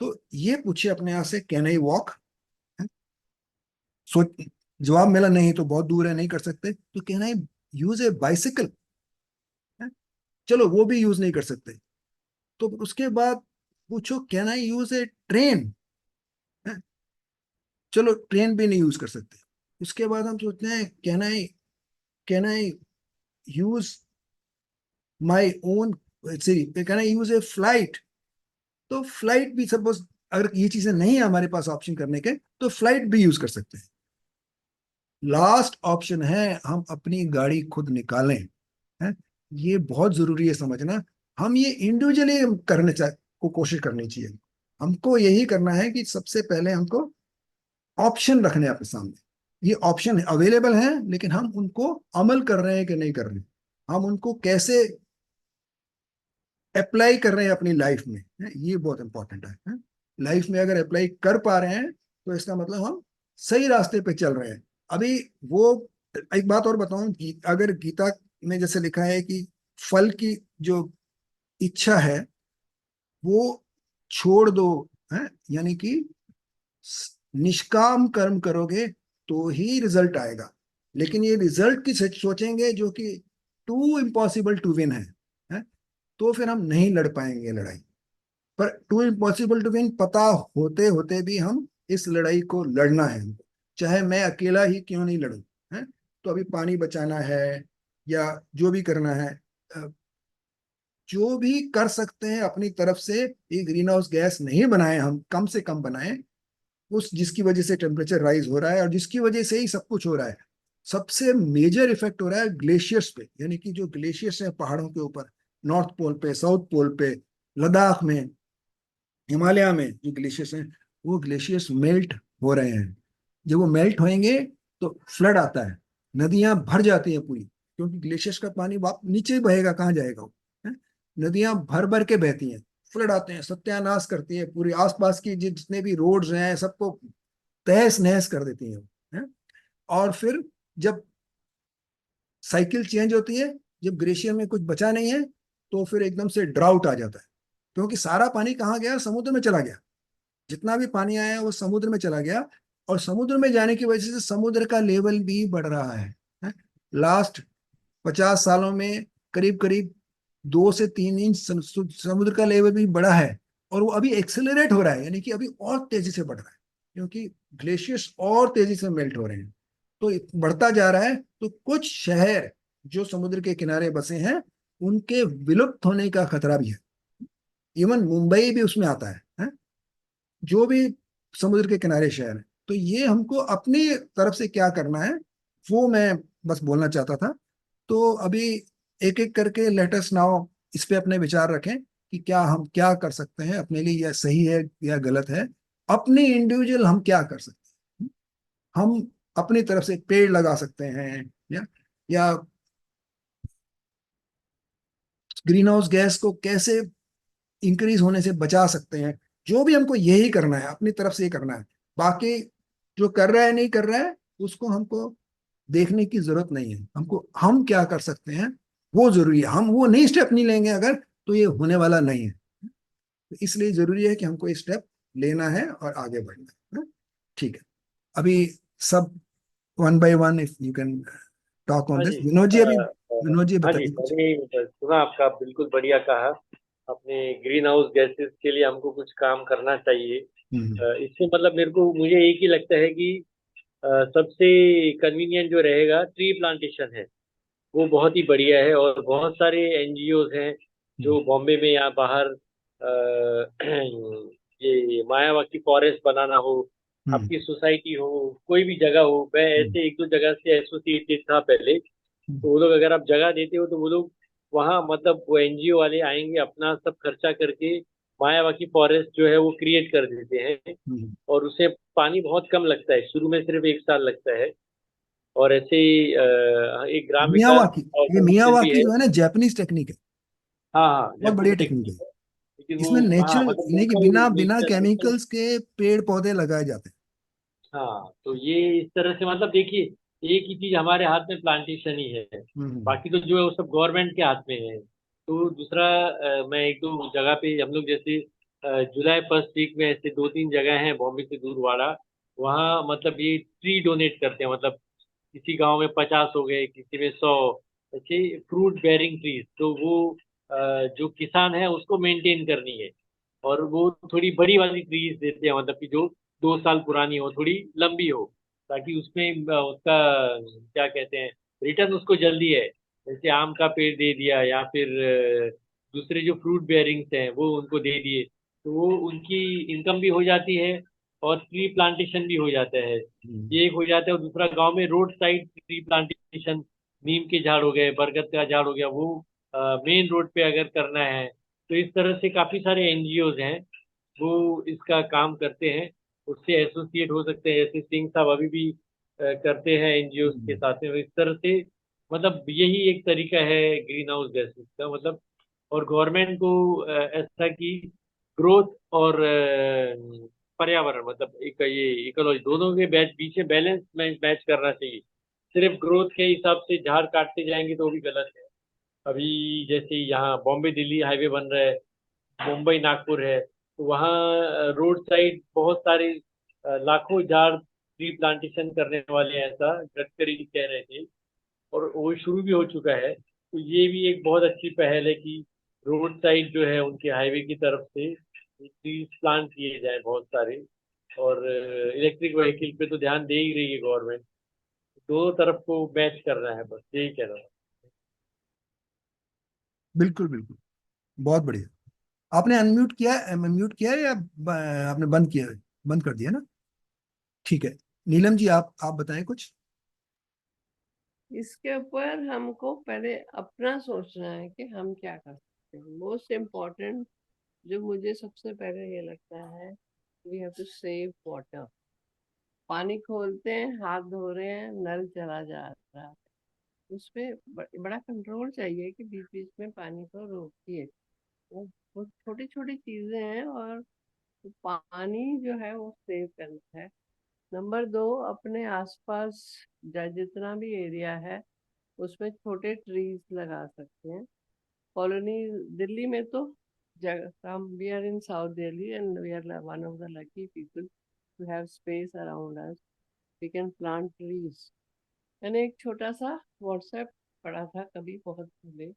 Speaker 2: तो ये पूछिए अपने आप से, कैन आई वॉक? सोच, जवाब मिला नहीं तो बहुत दूर है, नहीं कर सकते, तो can I use A bicycle? चलो वो भी यूज नहीं कर सकते, तो उसके बाद पूछो can I use A train? चलो ट्रेन भी नहीं यूज कर सकते। उसके बाद हम सोचते हैं can I use my own can I use A flight? तो फ्लाइट भी सपोज, अगर ये चीजें नहीं है हमारे पास ऑप्शन करने के, तो फ्लाइट भी यूज कर सकते हैं। लास्ट ऑप्शन है हम अपनी गाड़ी खुद निकालें, है? ये बहुत जरूरी है समझना। हम ये इंडिविजुअली को कोशिश करनी चाहिए। हमको यही करना है कि सबसे पहले हमको ऑप्शन रखने हैं अपने सामने। ये ऑप्शन अवेलेबल हैं, लेकिन हम उनको अमल कर रहे हैं कि नहीं कर रहे हैं, हम उनको कैसे अप्लाई कर रहे हैं अपनी लाइफ में, ये बहुत इंपॉर्टेंट है। लाइफ में अगर अप्लाई कर पा रहे हैं तो इसका मतलब हम सही रास्ते पे चल रहे हैं। अभी वो, एक बात और बताऊं, अगर गीता में जैसे लिखा है कि फल की जो इच्छा है वो छोड़ दो, है, यानी कि निष्काम कर्म करोगे तो ही रिजल्ट आएगा। लेकिन ये रिजल्ट की सोचेंगे जो कि टू इम्पॉसिबल टू विन है, तो फिर हम नहीं लड़ पाएंगे लड़ाई। पर टू इम्पॉसिबल टू विन पता होते होते भी हम इस लड़ाई को लड़ना है हमको, चाहे मैं अकेला ही क्यों नहीं लड़ूं, है। तो अभी पानी बचाना है या जो भी करना है, जो भी कर सकते हैं अपनी तरफ से, ये ग्रीन हाउस गैस नहीं बनाए, हम कम से कम बनाए, उस जिसकी वजह से टेम्परेचर राइज हो रहा है और जिसकी वजह से ही सब कुछ हो रहा है। सबसे मेजर इफेक्ट हो रहा है ग्लेशियर्स पे, यानी कि जो ग्लेशियर्स हैं पहाड़ों के ऊपर, नॉर्थ पोल पे, साउथ पोल पे, लद्दाख में, हिमालय में जो ग्लेशियर्स हैं, वो ग्लेशियर्स मेल्ट हो रहे हैं। जब वो मेल्ट होंगे तो फ्लड आता है, नदियां भर जाती हैं पूरी, क्योंकि ग्लेशियर्स का पानी वाप नीचे बहेगा, कहाँ जाएगा वो, है? नदियां भर भर के बहती हैं, फ्लड आते हैं, सत्यानाश करती है पूरी आसपास की जितने भी रोड्स हैं सबको तहस नहस कर देती हैं, है? और फिर जब साइकिल चेंज होती है, जब ग्लेशियर में कुछ बचा नहीं है, तो फिर एकदम से ड्राउट आ जाता है, क्योंकि सारा पानी कहाँ गया, समुद्र में चला गया। जितना भी पानी आया वो समुद्र में चला गया, और समुद्र में जाने की वजह से समुद्र का लेवल भी बढ़ रहा है? लास्ट 50 सालों में करीब करीब 2 से 3 इंच समुद्र का लेवल भी बढ़ा है, और वो अभी एक्सेलरेट हो रहा है, यानी कि अभी और तेजी से बढ़ रहा है, क्योंकि ग्लेशियर्स और तेजी से मेल्ट हो रहे हैं। तो बढ़ता जा रहा है, तो कुछ शहर जो समुद्र के किनारे बसे हैं उनके विलुप्त होने का खतरा भी है। इवन मुंबई भी उसमें आता है? जो भी समुद्र के किनारे शहर है। तो ये हमको अपनी तरफ से क्या करना है वो मैं बस बोलना चाहता था। तो अभी एक एक करके लेट अस नाउ इस पे अपने विचार रखें कि क्या हम क्या कर सकते हैं अपने लिए, यह सही है या गलत है। अपनी इंडिविजुअल हम क्या कर सकते हैं, हम अपनी तरफ से पेड़ लगा सकते हैं, या ग्रीन हाउस गैस को कैसे इंक्रीज होने से बचा सकते हैं। जो भी हमको यही करना है, अपनी तरफ से ही करना है। बाकी जो कर रहा है नहीं कर रहा है उसको हमको देखने की जरूरत नहीं है, हमको हम क्या कर सकते हैं वो जरूरी है। हम वो नहीं स्टेप नहीं लेंगे अगर, तो ये होने वाला नहीं है। तो इसलिए जरूरी है कि हमको ये स्टेप लेना है और आगे बढ़ना है। ठीक है, अभी सब one by one if you can talk on
Speaker 3: हाँ
Speaker 2: दिस।
Speaker 3: जी।
Speaker 2: विनोद जी, अभी विनोद जी
Speaker 3: हाँ जी,
Speaker 2: बताइए कुछ।
Speaker 3: मैंने सुना आपका, बिल्कुल बढ़िया कहा। अपने ग्रीन हाउस गैसेस के लिए हमको कुछ काम करना चाहिए।
Speaker 2: हम्म,
Speaker 3: इससे मतलब मुझे एक ही लगता है कि सबसे कन्वीनियंट जो रहेगा ट्री प्लांटेशन है, वो बहुत ही बढ़िया है। और बहुत सारे एनजीओज हैं
Speaker 2: हम्म,
Speaker 3: जो बॉम्बे में या बाहर ये मायावती फॉरेस्ट बनाना हो,
Speaker 2: हम्म,
Speaker 3: आपकी सोसाइटी हो, कोई भी जगह हो, मैं
Speaker 2: हम्म,
Speaker 3: ऐसे एक दो जगह से एसोसिएटेड था पहले।
Speaker 2: हम्म,
Speaker 3: तो वो लोग, अगर आप जगह देते हो तो वो लोग वहाँ, मतलब वो एनजीओ वाले आएंगे, अपना सब खर्चा करके मायावती फॉरेस्ट जो है वो क्रिएट कर देते हैं।
Speaker 2: हम्म।
Speaker 3: और उसे पानी बहुत कम लगता है, शुरू में सिर्फ 1 साल लगता है। और ऐसे ही एक ग्राम विकास
Speaker 2: मियावाकी, ये
Speaker 3: ऑर्गेनाइजेशन भी
Speaker 2: मियावाकी
Speaker 3: है।
Speaker 2: जो है ना, जापानीज टेक्निक है,
Speaker 3: हाँ हाँ,
Speaker 2: बहुत बढ़िया
Speaker 3: जापानीज
Speaker 2: टेक्निक है।
Speaker 3: टेक्निक है। लेकिन वो,
Speaker 2: इसमें
Speaker 3: हाँ
Speaker 2: नेचुरल,
Speaker 3: मतलब
Speaker 2: यानी कि
Speaker 3: लोकल
Speaker 2: बिना बिना
Speaker 3: नेचर, लोकल।
Speaker 2: केमिकल्स के पेड़ पौधे लगाए जाते
Speaker 3: हाँ, तो ये इस तरह से, मतलब देखिए, एक ही चीज हमारे हाथ में प्लांटेशन ही है,
Speaker 2: हैं।
Speaker 3: बाकी तो जो है वो सब गवर्नमेंट के हाथ में है। तो दूसरा, मैं एक दो जगह पे हम लोग जैसे जुलाई फर्स्ट वीक में ऐसे 2-3 जगह हैं बॉम्बे से दूर वाला, वहाँ मतलब ये ट्री डोनेट करते हैं। मतलब किसी गांव में 50 हो गए, किसी में 100, ऐसे फ्रूट बेयरिंग ट्रीज। तो वो जो किसान है उसको मेंटेन करनी है, और वो थोड़ी बड़ी वाली ट्रीज देते हैं, मतलब कि जो 2 साल पुरानी हो, थोड़ी लंबी हो, ताकि उसमें उसका क्या कहते हैं, रिटर्न उसको जल्दी है। जैसे आम का पेड़ दे दिया, या फिर दूसरे जो फ्रूट बेयरिंग्स हैं वो उनको दे दिए, तो वो उनकी इनकम भी हो जाती है, और ट्री प्लांटेशन भी हो जाता है।
Speaker 2: हम्म,
Speaker 3: ये एक हो जाता है। और दूसरा, गांव में रोड साइड ट्री प्लांटेशन, नीम के झाड़ हो गए, बरगद का झाड़ हो गया, वो मेन रोड पे अगर करना है, तो इस तरह से काफी सारे एनजीओज हैं वो इसका काम करते हैं। उससे एसोसिएट हो सकते हैं, जैसे सिंह साहब अभी भी करते हैं एनजीओ के साथ में। इस तरह से मतलब यही एक तरीका है ग्रीन हाउस गैसेस का, मतलब। और गवर्नमेंट को ऐसा कि ग्रोथ और पर्यावरण, मतलब एक ये इकोलॉजी, दोनों के बीच में बैलेंस मैच करना चाहिए। सिर्फ ग्रोथ के हिसाब से झाड़ काटते जाएंगे तो वो भी गलत है। अभी जैसे यहाँ बॉम्बे दिल्ली हाईवे बन रहा है, मुंबई नागपुर है, तो वहाँ रोड साइड बहुत सारे लाखों झाड़ ट्री प्लांटेशन करने वाले हैं, ऐसा गडकरी जी कह रहे थे। और वो शुरू भी हो चुका है, तो ये भी एक बहुत अच्छी पहल है कि रोड साइड जो है उनके हाईवे की तरफ से ट्रीज प्लांट किए जाए बहुत सारे। और इलेक्ट्रिक व्हीकल पे तो ध्यान दे ही रही है गवर्नमेंट। दोनों तरफ को मैच करना है, बस यही कह रहा हूँ।
Speaker 2: बिल्कुल बिल्कुल, बहुत बढ़िया। आपने अनम्यूट किया है या आपने बंद किया है? बंद कर दिया ना? ठीक है। नीलम जी, आप बताएं कुछ।
Speaker 4: इसके ऊपर हमको पहले अपना सोचना है कि हम क्या कर सकते हैं। मोस्ट इम्पोर्टेंट जो मुझे सबसे पहले ये लगता है, we have to save water. पानी खोलते हैं, हाथ धो रहे हैं, नल चला जा रहा है, उसपे बड़ा कंट्रोल चाहिए कि बीच बीच में पानी को रोकिए। वो छोटी छोटी चीजें हैं, और पानी जो है वो सेव करना है। नंबर 2, अपने आसपास जितना भी एरिया है उसमें छोटे ट्रीज लगा सकते हैं। कॉलोनी दिल्ली में तो जगह हम, we are in South Delhi and we are one of the lucky people to have space around us, we can plant trees. मैंने एक छोटा सा व्हाट्सएप पढ़ा था कभी बहुत पहले,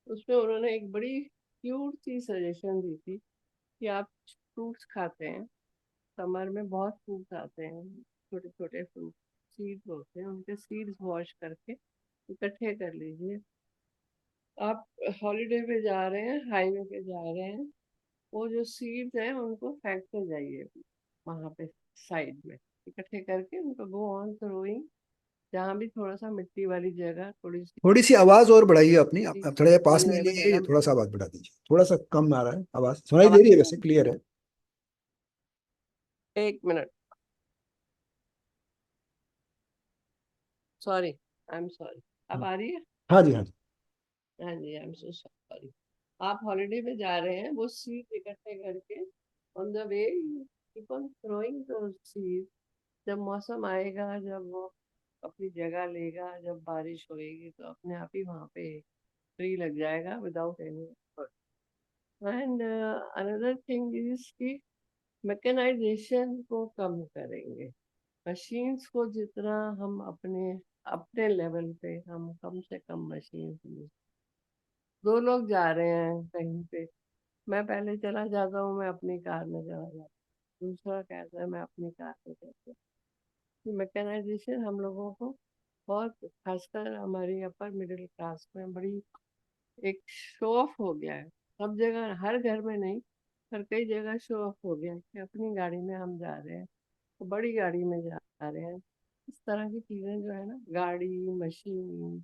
Speaker 4: उसमें उन्होंने एक बड़ी क्यूट सी सजेशन दी थी कि आप फ्रूट्स खाते हैं, समर में बहुत फ्रूट्स आते हैं, छोटे छोटे फ्रूट सीड्स होते हैं, उनके सीड्स वॉश करके इकट्ठे कर लीजिए। आप हॉलीडे पे जा रहे हैं, हाईवे पे जा रहे हैं, वो जो सीड्स हैं उनको फेंकते जाइए वहां पे साइड में, इकट्ठे करके उनको गो ऑन थ्रोइंग। जहाँ भी थोड़ा सा मिट्टी वाली जगह, थोड़ी सी
Speaker 2: थोड़ी सी आवाज और बढ़ाइए अपनी, आप थोड़ा पास में
Speaker 4: वल्नरेबल
Speaker 2: लीजिए,
Speaker 4: जगह
Speaker 2: थोड़ा सा
Speaker 4: मिट्टी।
Speaker 2: आवाज बढ़ा दीजिए, थोड़ा सा कम आ रहा है आवाज, सुनाई दे
Speaker 4: आवाज
Speaker 2: रही है
Speaker 4: नहीं आ
Speaker 2: वैसे, क्लियर है।
Speaker 4: रही? एक minute, sorry, I am sorry. अब आ रही है?
Speaker 2: हाँ जी, हाँ जी।
Speaker 4: हाँ जी, आई एम सो सॉरी। आप हॉलीडे पे जा रहे हैं, वो सीड इकट्ठे करके on the way keep on throwing those seed. जब मौसम आएगा, जब वो अपनी जगह लेगा, जब बारिश होएगी, तो अपने आप ही वहाँ पे ट्री लग जाएगा without any effort. And another thing is कि मैकेनाइजेशन को कम करेंगे। मशीन्स को जितना हम अपने अपने लेवल पे हम कम से कम मशीन यूज। 2 लोग जा रहे हैं कहीं पे, मैं पहले चला जाता हूँ, मैं अपनी कार में चला जाता हूँ, दूसरा कहता है मैं अपनी कार में चलता हूँ। मैकेनाइजेशन हम लोगों को बहुत, खासकर हमारी अपर मिडिल क्लास में, बड़ी एक शो ऑफ हो गया है। सब जगह, हर घर में नहीं पर कई जगह शो ऑफ हो गया है कि अपनी गाड़ी में हम जा रहे हैं, तो बड़ी गाड़ी में जा रहे हैं। इस तरह की चीजें जो है ना, गाड़ी, मशीन,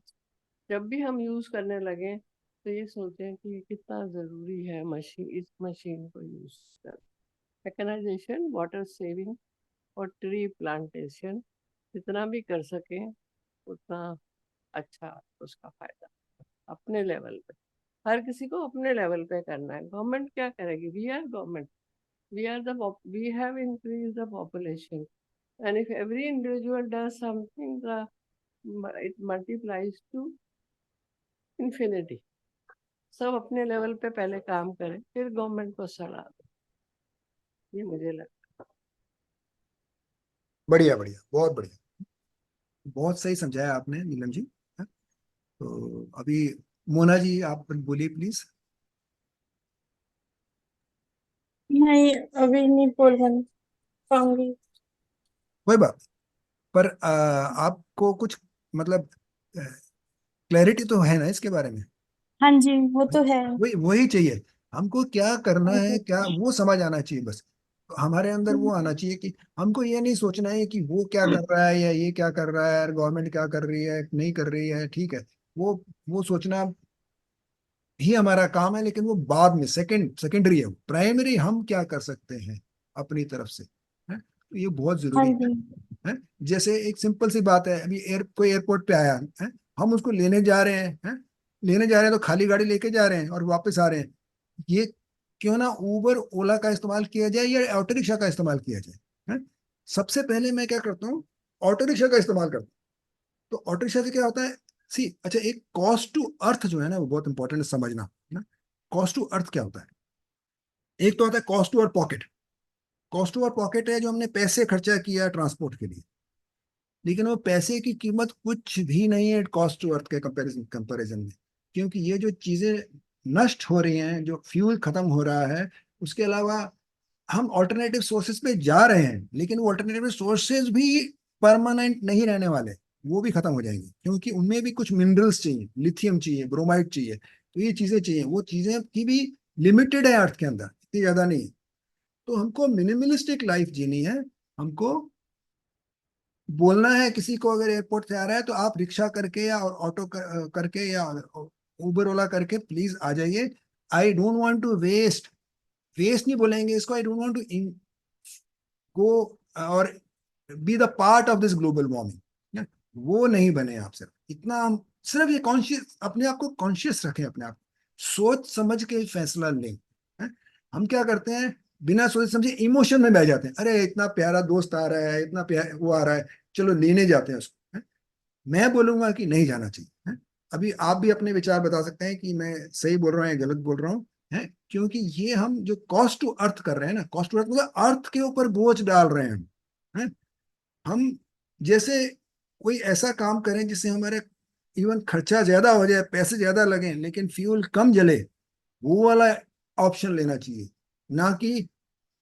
Speaker 4: जब भी हम यूज करने लगे तो ये सोचें कि कितना जरूरी है मशीन, इस मशीन को यूज कर। मैकेनाइजेशन, वाटर सेविंग और ट्री प्लांटेशन जितना भी कर सकें उतना अच्छा उसका फायदा अपने लेवल पे। हर किसी को अपने लेवल पे करना है। गवर्नमेंट क्या करेगी? We are government, we are the, we have increase the population, and if every individual does something, the it multiplies to infinity. सब अपने लेवल पे पहले काम करें, फिर गवर्नमेंट को सलाह दें, ये मुझे लगता
Speaker 2: बढ़िया बढ़िया, बहुत बढ़िया, बहुत सही समझाया आपने नीलम जी। हाँ, तो अभी मोना जी आप बोलिए प्लीज।
Speaker 6: नहीं, अभी नहीं बोल पाऊंगी।
Speaker 2: कोई बात नहीं। पर आपको कुछ मतलब क्लैरिटी तो है ना इसके बारे में?
Speaker 6: हाँ जी, वो तो है।
Speaker 2: वही वही चाहिए हमको, क्या करना
Speaker 6: हाँ
Speaker 2: है,
Speaker 6: जी।
Speaker 2: क्या वो समझ आना चाहिए बस। तो हमारे अंदर वो आना चाहिए कि हमको ये नहीं सोचना है कि वो क्या कर रहा है या ये क्या कर रहा है, गवर्नमेंट क्या कर रही है नहीं कर रही है, ठीक है। वो सोचना ही हमारा काम है, लेकिन वो बाद में सेकंडरी है। प्राइमरी हम क्या कर सकते हैं अपनी तरफ से, है? तो ये बहुत
Speaker 6: हाँ
Speaker 2: जरूरी
Speaker 6: जी।
Speaker 2: है। जैसे एक सिंपल सी बात है, अभी कोई एयरपोर्ट पे आया है, हम उसको लेने जा रहे हैं, लेने जा रहे हैं तो खाली गाड़ी लेके जा रहे हैं और वापस आ रहे हैं। ये क्यों ना उबर ओला का इस्तेमाल किया जाए या ऑटो रिक्शा का इस्तेमाल किया जाए, है? सबसे पहले मैं क्या करता हूँ, ऑटो रिक्शा का इस्तेमाल करता हूँ। तो ऑटो रिक्शा से क्या होता है, सी अच्छा, एक कॉस्ट टू अर्थ जो है ना वो बहुत इंपॉर्टेंट है समझना ना। कॉस्ट टू अर्थ क्या होता है? एक तो होता है cost to our pocket. Cost to our pocket है जो हमने पैसे खर्चा किया ट्रांसपोर्ट के लिए, लेकिन वो पैसे की कीमत कुछ भी नहीं है कॉस्ट टू अर्थ के कंपैरिजन में। क्योंकि ये जो चीजें नष्ट हो रही हैं, जो फ्यूल खत्म हो रहा है, उसके अलावा हम ऑल्टरनेटिव सोर्सेज पे जा रहे हैं, लेकिन वो ऑल्टरनेटिव सोर्सेज भी परमानेंट नहीं रहने वाले, वो भी खत्म हो जाएंगे, क्योंकि उनमें भी कुछ मिनरल्स चाहिए, लिथियम चाहिए, ब्रोमाइड चाहिए, तो ये चीजें चाहिए। वो चीजें की भी लिमिटेड है अर्थ के अंदर, इतनी ज्यादा नहीं है। तो हमको मिनिमलिस्टिक लाइफ जीनी है। हमको बोलना है किसी को, अगर एयरपोर्ट से आ रहा है तो आप रिक्शा करके या ऑटो करके या उबर ओला करके प्लीज आ जाइए। I don't want to waste, waste नहीं बोलेंगे इसको, I don't want to go और be the part of this global warming. वो नहीं बने आप। सिर्फ इतना, हम सिर्फ ये कॉन्शियस, अपने आप को कॉन्शियस रखें, अपने आप सोच समझ के फैसला लें। हैं? हम क्या करते हैं, बिना सोच समझे इमोशन में बह जाते हैं, अरे इतना प्यारा दोस्त आ रहा है, इतना प्यारा वो आ रहा है, चलो लेने जाते हैं उसको। हैं? मैं बोलूंगा कि नहीं जाना चाहिए। हैं? अभी आप भी अपने विचार बता सकते हैं कि मैं सही बोल रहा हूँ या गलत बोल रहा हूँ, है? क्योंकि ये हम जो कॉस्ट टू अर्थ कर रहे हैं ना, कॉस्ट टू अर्थ मतलब अर्थ के ऊपर बोझ डाल रहे हैं हम। हैं? हम जैसे कोई ऐसा काम करें जिससे हमारे इवन खर्चा ज्यादा हो जाए, पैसे ज्यादा लगे, लेकिन फ्यूल कम जले, वो वाला ऑप्शन लेना चाहिए। ना कि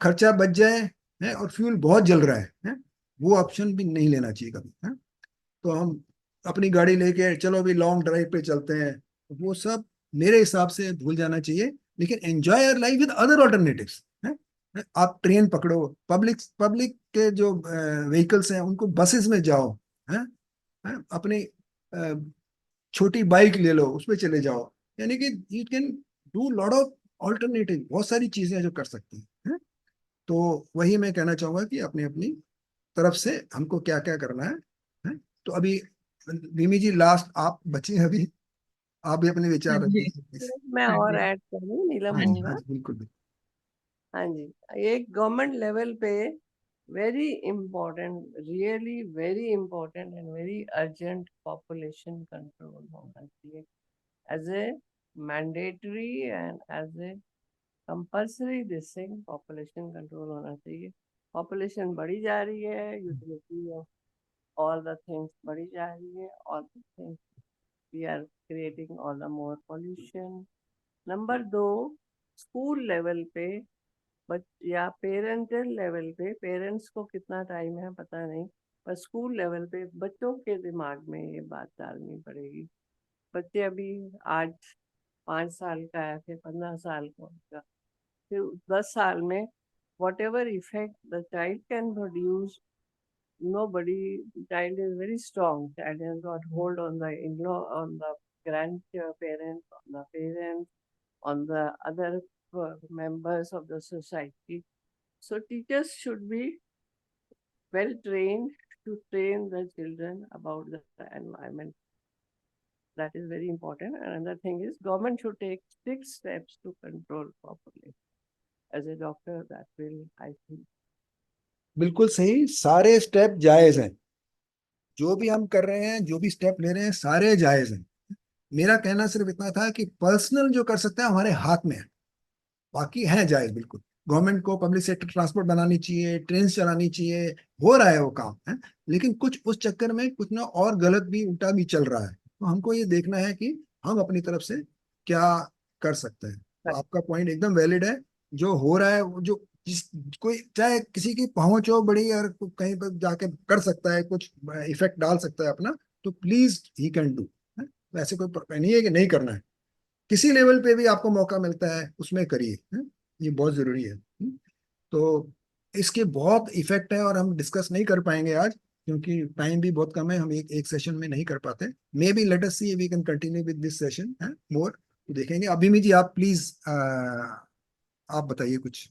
Speaker 2: खर्चा बच जाए है और फ्यूल बहुत जल रहा है? वो ऑप्शन भी नहीं लेना चाहिए कभी। है? तो हम अपनी गाड़ी लेके चलो अभी लॉन्ग ड्राइव पे चलते हैं, वो सब मेरे हिसाब से भूल जाना चाहिए। लेकिन enjoy your life with other alternatives. आप ट्रेन पकड़ो, पब्लिक पब्लिक के जो व्हीकल्स हैं उनको बसेस में जाओ, है? अपनी छोटी बाइक ले लो, उस पर चले जाओ। यानी कि you can do lot of alternative, बहुत सारी चीजें जो कर सकती हैं। तो वही मैं कहना चाहूंगा कि अपनी अपनी तरफ से हमको क्या क्या करना है? तो अभी रिमी जी लास्ट आप बची हैं अभी, आप भी अपने
Speaker 7: हाँ
Speaker 2: विचार
Speaker 7: जी।
Speaker 2: रखिए please।
Speaker 4: मैं
Speaker 7: हाँ
Speaker 4: और
Speaker 7: जी।
Speaker 4: ऐड करूँ, नीलम
Speaker 2: हाँ जी, हाँ
Speaker 4: होगा।
Speaker 2: जी, बिल्कुल बिल्कुल।
Speaker 4: हाँ जी, ये गवर्नमेंट लेवल पे very important, really very important and very urgent population control होना चाहिए as a mandatory and as a compulsory. This thing population control होना चाहिए। पॉपुलेशन बढ़ी जा रही है, utility of all the things बढ़ी जा रही है, all the things we are creating all the more pollution. Number 2, school level पे बट या पेरेंटल लेवल पे, पेरेंट्स को कितना टाइम है पता नहीं, पर स्कूल लेवल पे बच्चों के दिमाग में ये बात डालनी पड़ेगी। बच्चे अभी आज 5 साल का है, फिर 15 साल का होगा, फिर 10 साल में whatever effect the child can produce, nobody, child is very strong, child has got hold on the in-law, on the grandparents, on the parents, on the other members of the society. So teachers should be well trained to train the children about the environment. That is very important. Another thing is government should take strict steps to control properly. As a doctor, that will, I think.
Speaker 2: बिल्कुल सही, सारे step जायज हैं। जो भी हम कर रहे हैं, जो भी स्टेप ले रहे हैं, सारे जायज हैं। मेरा कहना सिर्फ इतना था कि पर्सनल जो कर सकते हैं हमारे हाथ में है, बाकी है जायज बिल्कुल। गवर्नमेंट को पब्लिक सेक्टर ट्रांसपोर्ट बनानी चाहिए, ट्रेन चलानी चाहिए, हो रहा है वो काम है। लेकिन कुछ उस चक्कर में कुछ ना और गलत भी, उल्टा भी चल रहा है। तो हमको ये देखना है कि हम अपनी तरफ से क्या कर सकते हैं। तो आपका पॉइंट एकदम वैलिड है। जो हो रहा है, वो जो जिस कोई चाहे किसी की पहुंच हो बड़ी और कहीं पर जाके कर सकता है, कुछ इफेक्ट डाल सकता है अपना, तो प्लीज ही कैन डू। वैसे कोई नहीं है कि नहीं करना है, किसी लेवल पे भी आपको मौका मिलता है उसमें करिए। ये बहुत जरूरी है। तो इसके बहुत इफेक्ट है और हम डिस्कस नहीं कर पाएंगे आज, क्योंकि टाइम भी बहुत कम है, हम एक सेशन में नहीं कर पाते। Maybe let us see we can continue with this session more, तो देखेंगे। अभी जी आप प्लीज आप बताइए कुछ।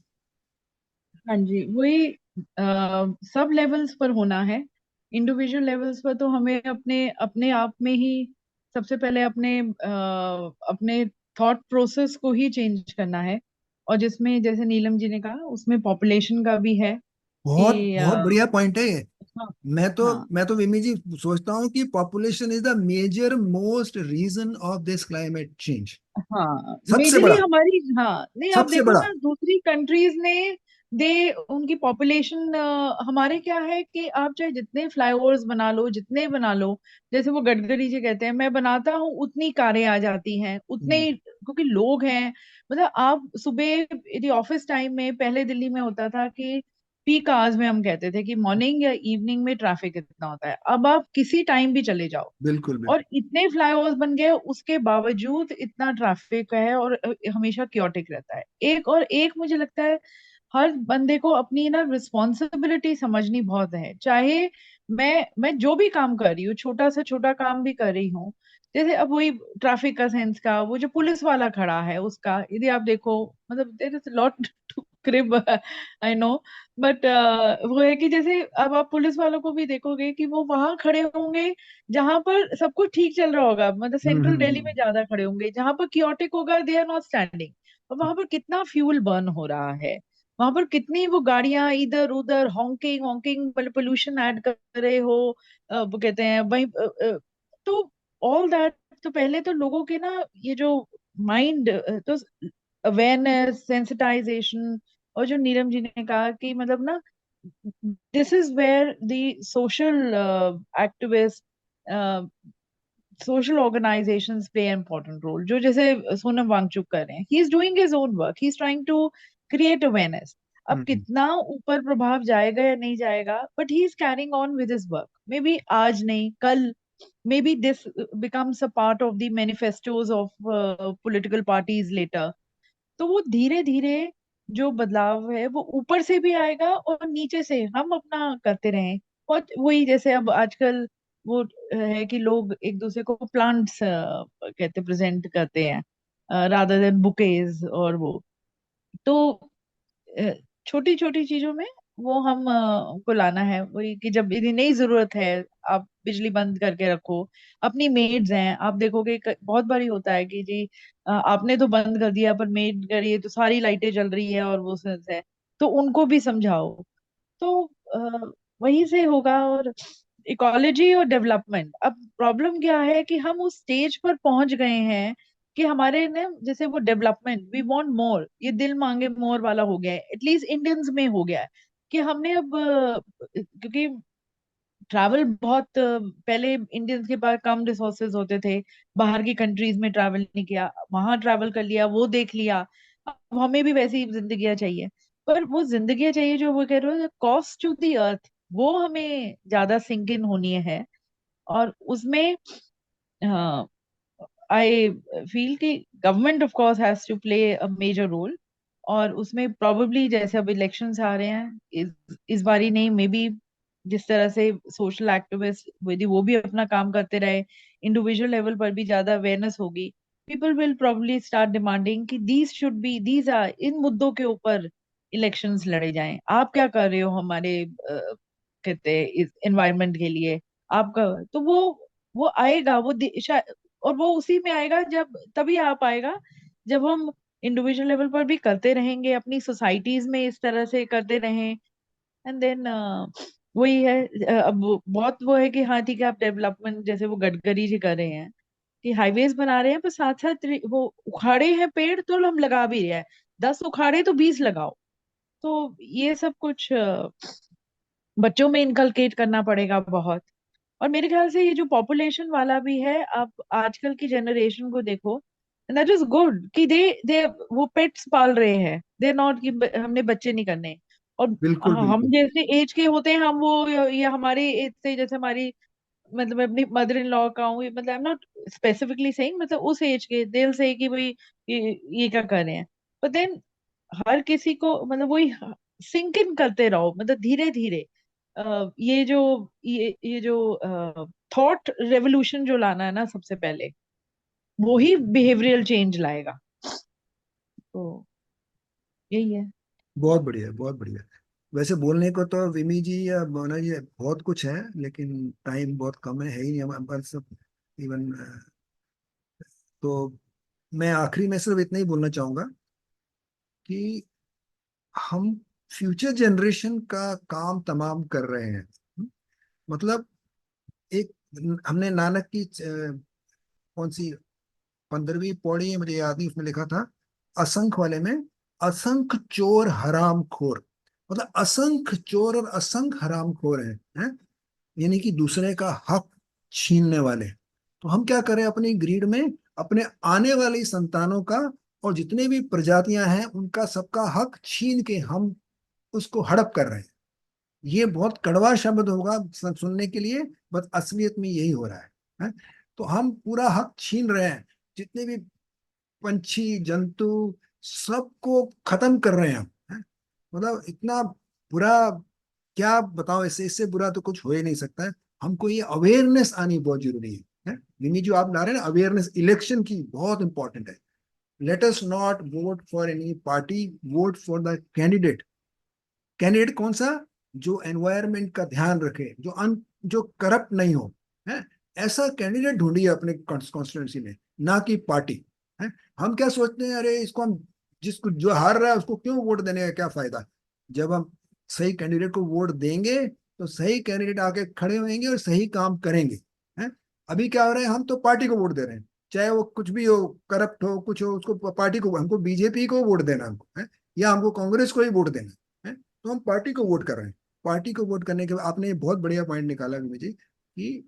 Speaker 7: हाँ जी, वही सब लेवल्स पर होना है। इंडिविजुअल लेवल्स पर तो हमें अपने अपने आप में ही सबसे पहले अपने थॉट प्रोसेस को ही चेंज करना है। और जिसमें जैसे नीलम जी ने कहा उसमें पॉपुलेशन का भी है
Speaker 2: बहुत
Speaker 7: कि
Speaker 2: बहुत बढ़िया पॉइंट है ये।
Speaker 7: हाँ
Speaker 2: मैं तो
Speaker 7: हाँ
Speaker 2: मैं तो विमी जी सोचता हूँ कि population is the major most reason of this climate change.
Speaker 7: हाँ
Speaker 2: सबसे
Speaker 7: मेजरली
Speaker 2: बड़ा,
Speaker 7: हमारी, हाँ नहीं आप
Speaker 2: सबसे
Speaker 7: देखो
Speaker 2: बड़ा।
Speaker 7: ना दूसरी कंट्रीज ने दे उनकी पॉपुलेशन, हमारे क्या है कि आप चाहे जितने फ्लाईओवर्स बना लो जितने बना लो, जैसे वो गडकरी जी कहते हैं मैं बनाता हूँ उतनी कारें आ जाती हैं उतने
Speaker 2: हम्म,
Speaker 7: क्योंकि लोग हैं। मतलब आप सुबह यदि ऑफिस टाइम में पहले दिल्ली में होता था कि पीक आवर्स में हम कहते थे कि मॉर्निंग या इवनिंग में ट्रैफिक इतना होता है, अब आप किसी टाइम भी चले जाओ
Speaker 2: बिल्कुल बिल्कुल।
Speaker 7: और इतने फ्लाईओवर्स बन गए उसके बावजूद इतना ट्रैफिक है और हमेशा क्योटिक रहता है। एक मुझे लगता है हर बंदे को अपनी ना रिस्पॉन्सिबिलिटी समझनी बहुत है। चाहे मैं जो भी काम कर रही हूँ छोटा से छोटा काम भी कर रही हूँ, जैसे अब वही ट्रैफिक का सेंस का वो जो पुलिस वाला खड़ा है उसका यदि आप देखो, मतलब there is lot to crib I know, but वो है कि जैसे अब आप पुलिस वालों को भी देखोगे कि वो वहां खड़े होंगे जहां पर सब कुछ ठीक चल रहा होगा, मतलब सेंट्रल दिल्ली में ज्यादा खड़े होंगे, जहां पर कियोटिक होगा दे आर नॉट स्टैंडिंग। और वहां पर कितना फ्यूल बर्न हो रहा है, वहां पर कितनी वो गाड़ियां इधर उधर हॉन्किंग हॉन्किंग पोल्यूशन ऐड कर रहे हो, वो कहते हैं वही तो ऑल दैट। तो पहले तो लोगों के ना ये जो माइंड, तो अवेयरनेस सेंसिटाइजेशन, और जो नीरम जी ने कहा कि मतलब ना this is where the social activist social organizations play an important role, जो जैसे सोनम वांगचुक कर रहे हैं, he is doing his own work, he is trying to create awareness. अब
Speaker 2: हम्म,
Speaker 7: कितना ऊपर प्रभाव जाएगा या नहीं जाएगा, but he is carrying on with his work, maybe आज नहीं कल, maybe this becomes a part of the manifestos of political parties later। तो वो धीरे धीरे जो बदलाव है वो ऊपर से भी आएगा और नीचे से हम अपना करते रहें। और वही जैसे अब आजकल वो है कि लोग एक दूसरे को प्लांट्स कहते प्रेजेंट करते हैं रादर देन बुकेज, और वो तो छोटी छोटी चीजों में वो हम को लाना है, वही कि जब यदि नहीं जरूरत है आप बिजली बंद करके रखो। अपनी मेड्स हैं आप देखोगे बहुत बारी होता है कि जी आपने तो बंद कर दिया पर मेड करिए तो सारी लाइटें जल रही है और वो सेंस है, तो उनको भी समझाओ। तो वहीं से होगा। और इकोलॉजी और डेवलपमेंट, अब प्रॉब्लम क्या है कि हम उस स्टेज पर पहुंच गए हैं कि हमारे ने जैसे वो डेवलपमेंट वी वांट मोर, ये दिल मांगे मोर वाला हो गया है, एटलीस्ट इंडियंस में हो गया है कि हमने अब क्योंकि ट्रैवल बहुत पहले इंडियंस के पास कम रिसोर्सेज होते थे, बाहर की कंट्रीज में ट्रैवल नहीं किया, वहां ट्रैवल कर लिया वो देख लिया। अब हमें भी वैसी जिंदगियां चाहिए, पर वो जिंदगियां चाहिए जो वो कह रहे हो कॉस्ट टू द अर्थ, वो हमें ज्यादा सिंक इन होनी है। और उसमें आई फील कि government of course has to play a major role. और उसमें प्रोबेबली जैसे अब इलेक्शंस आ रहे हैं इस बारी नहीं, मे बी जिस तरह से सोशल एक्टिविस्ट यदि वो भी अपना काम करते रहे, इंडिविजुअल लेवल पर भी ज्यादा अवेयरनेस होगी, people will probably start demanding कि दीज आर इन मुद्दों के ऊपर इलेक्शंस लड़े जाएं। आप क्या कर रहे हो हमारे कहते हैं इस एनवायरनमेंट के लिए आपका, तो वो आएगा शायद, और वो उसी में आएगा जब तभी आ पाएगा जब हम इंडिविजुअल लेवल पर भी करते रहेंगे, अपनी सोसाइटीज में इस तरह से करते रहें। एंड देन वही है अब बहुत वो है कि हाँ ठीक है आप डेवलपमेंट जैसे वो गडकरी जी कर रहे हैं कि हाईवेज बना रहे हैं, पर साथ साथ वो उखाड़े हैं पेड़ तो हम लगा भी रहे हैं, 10 उखाड़े तो 20 लगाओ। तो ये सब कुछ बच्चों में इनकलकेट करना पड़ेगा बहुत। और मेरे ख्याल से ये जो पॉपुलेशन वाला भी है, आप आजकल की जनरेशन को देखो, दैट इज गुड कि दे वो पेट्स पाल रहे हैं, दे नॉट कि हमने बच्चे नहीं करने। और
Speaker 2: बिल्कुल
Speaker 7: हम
Speaker 2: बिल्कुल।
Speaker 7: जैसे एज के होते हैं हम वो ये हमारी एज से जैसे हमारी, मतलब मैं अपनी मदर इन लॉ का हूँ, मतलब I am not specifically saying, मतलब उस एज के दिल से कि भाई ये क्या कर रहे हैं। बट देन हर किसी को मतलब वही सिंक इन करते रहो, मतलब धीरे धीरे ये जो थॉट रेवोल्यूशन जो लाना है ना सबसे पहले, वो ही बिहेवियरल चेंज लाएगा। तो यही है।
Speaker 2: बहुत बढ़िया बहुत बढ़िया। वैसे बोलने को तो विमी जी या मोना जी बहुत कुछ है, लेकिन टाइम बहुत कम है ही नहीं हमारे पास सब। इवन तो मैं आखिरी में सिर्फ इतना ही बोलना चाहूंगा कि हम फ्यूचर जनरेशन का काम तमाम कर रहे हैं। मतलब एक, हमने नानक की कौन सी 15वीं पौड़ी है मुझे याद नहीं, उसमें लिखा था असंख्य वाले में, असंख्य चोर हराम खोर। मतलब असंख्य चोर और असंख्य हराम खोर हैं, यानी कि दूसरे का हक छीनने वाले। तो हम क्या करें अपनी ग्रीड में, अपने आने वाली संतानों का और जितने भी प्रजातियां हैं उनका सबका हक छीन के हम उसको हड़प कर रहे हैं। ये बहुत कड़वा शब्द होगा सुनने के लिए, बस असलियत में यही हो रहा है? तो हम पूरा हक छीन रहे हैं, जितने भी पंछी जंतु सबको खत्म कर रहे हैं हम, हैं? मतलब इतना बुरा, क्या बताओ, इससे इससे बुरा तो कुछ हो ही नहीं सकता है। हमको ये अवेयरनेस आनी बहुत जरूरी है? विनी जो आप ला रहे हैं ना अवेयरनेस इलेक्शन की, बहुत इंपॉर्टेंट है। Let us not vote for any party, vote for the candidate. Candidate कौन सा? जो एनवायरमेंट का ध्यान रखे, जो करप्ट नहीं हो, है? ऐसा कैंडिडेट ढूंढिए अपने कॉन्स्टिट्यूंसी में, ना कि पार्टी। है? हम क्या सोचते हैं, अरे इसको हम, जिसको जो हार रहा है उसको क्यों वोट देने का क्या फायदा? जब हम सही कैंडिडेट को वोट देंगे तो सही कैंडिडेट आके खड़े होंगे और सही काम करेंगे। है? अभी क्या हो रहा है, हम तो पार्टी को वोट दे रहे हैं, चाहे वो कुछ भी हो, करप्ट हो, कुछ हो, उसको पार्टी को, हमको बीजेपी को वोट देना हमको, है? या हमको कांग्रेस को ही वोट देना है? तो हम पार्टी को वोट कर रहे हैं। पार्टी को वोट करने के बाद आपने बहुत बढ़िया पॉइंट निकाला विजय जी, कि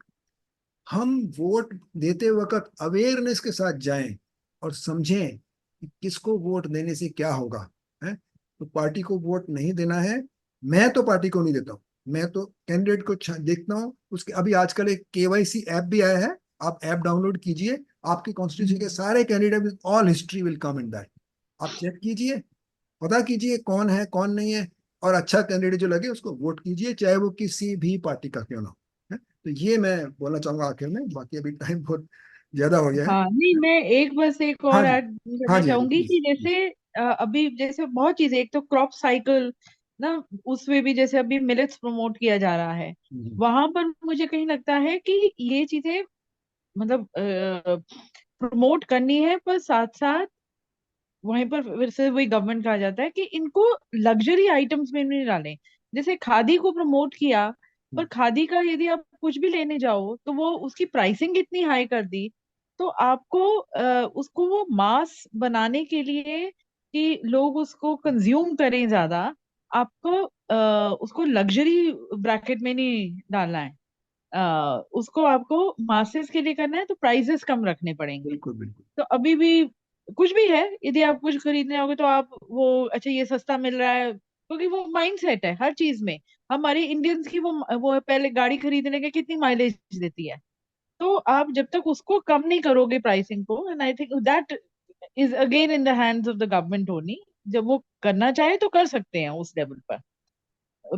Speaker 2: हम वोट देते वक्त अवेयरनेस के साथ जाएं और समझें कि किसको वोट देने से क्या होगा। है? तो पार्टी को वोट नहीं देना है। मैं तो पार्टी को नहीं देता हूँ, मैं तो कैंडिडेट को देखता हूँ। उसके अभी आजकल एक केवाईसी ऐप भी आया है, आप ऐप डाउनलोड कीजिए, आपके कॉन्स्टिट्यूशन के सारे candidate all history will come in that. आप चेक कीजिए, पता कीजिए कौन है कौन नहीं है, और अच्छा कैंडिडेट जो लगे उसको वोट कीजिए, चाहे वो किसी भी पार्टी का क्यों ना हो। है? तो ये मैं बोलना चाहूंगा आखिर में, बाकी अभी टाइम बहुत ज्यादा हो गया है।
Speaker 7: हाँ नहीं, मैं एक
Speaker 2: हाँ
Speaker 7: और
Speaker 2: जी,
Speaker 7: ऐड
Speaker 2: हाँ
Speaker 7: करना
Speaker 2: जी, हाँ जी,
Speaker 7: चाहूंगी
Speaker 2: प्लीज
Speaker 7: कि
Speaker 2: प्लीज।
Speaker 7: जैसे अभी जैसे बहुत चीजें, एक तो क्रॉप साइकिल ना, उसमें भी जैसे अभी मिलेट्स प्रमोट किया जा रहा है, वहां पर मुझे कहीं लगता है कि ये चीजें मतलब प्रमोट करनी है, पर साथ साथ वहीं पर फिर से वही गवर्नमेंट का आ जाता है कि इनको लग्जरी आइटम्स में नहीं डालें। जैसे खादी को प्रमोट किया, पर खादी का यदि आप कुछ भी लेने जाओ तो वो उसकी प्राइसिंग इतनी हाई कर दी, तो आपको उसको वो मास बनाने के लिए कि लोग उसको कंज्यूम करें ज्यादा, आपको उसको लग्जरी ब्रैकेट में नहीं डालना है। उसको आपको मासेस के लिए करना है, तो प्राइसेस कम रखने पड़ेंगे।
Speaker 2: बिल्कुल बिल्कुल।
Speaker 7: तो अभी भी कुछ भी है, यदि आप कुछ खरीदने आओगे तो आप वो, अच्छा ये सस्ता मिल रहा है, क्योंकि वो माइंड सेट है हर चीज में। हमारे इंडियंस की वो पहले गाड़ी खरीदने के कितनी माइलेज देती है, तो आप जब तक उसको कम नहीं करोगे प्राइसिंग को, and I think that is again in the hands of the government only. जब वो करना चाहे तो कर सकते हैं उस लेवल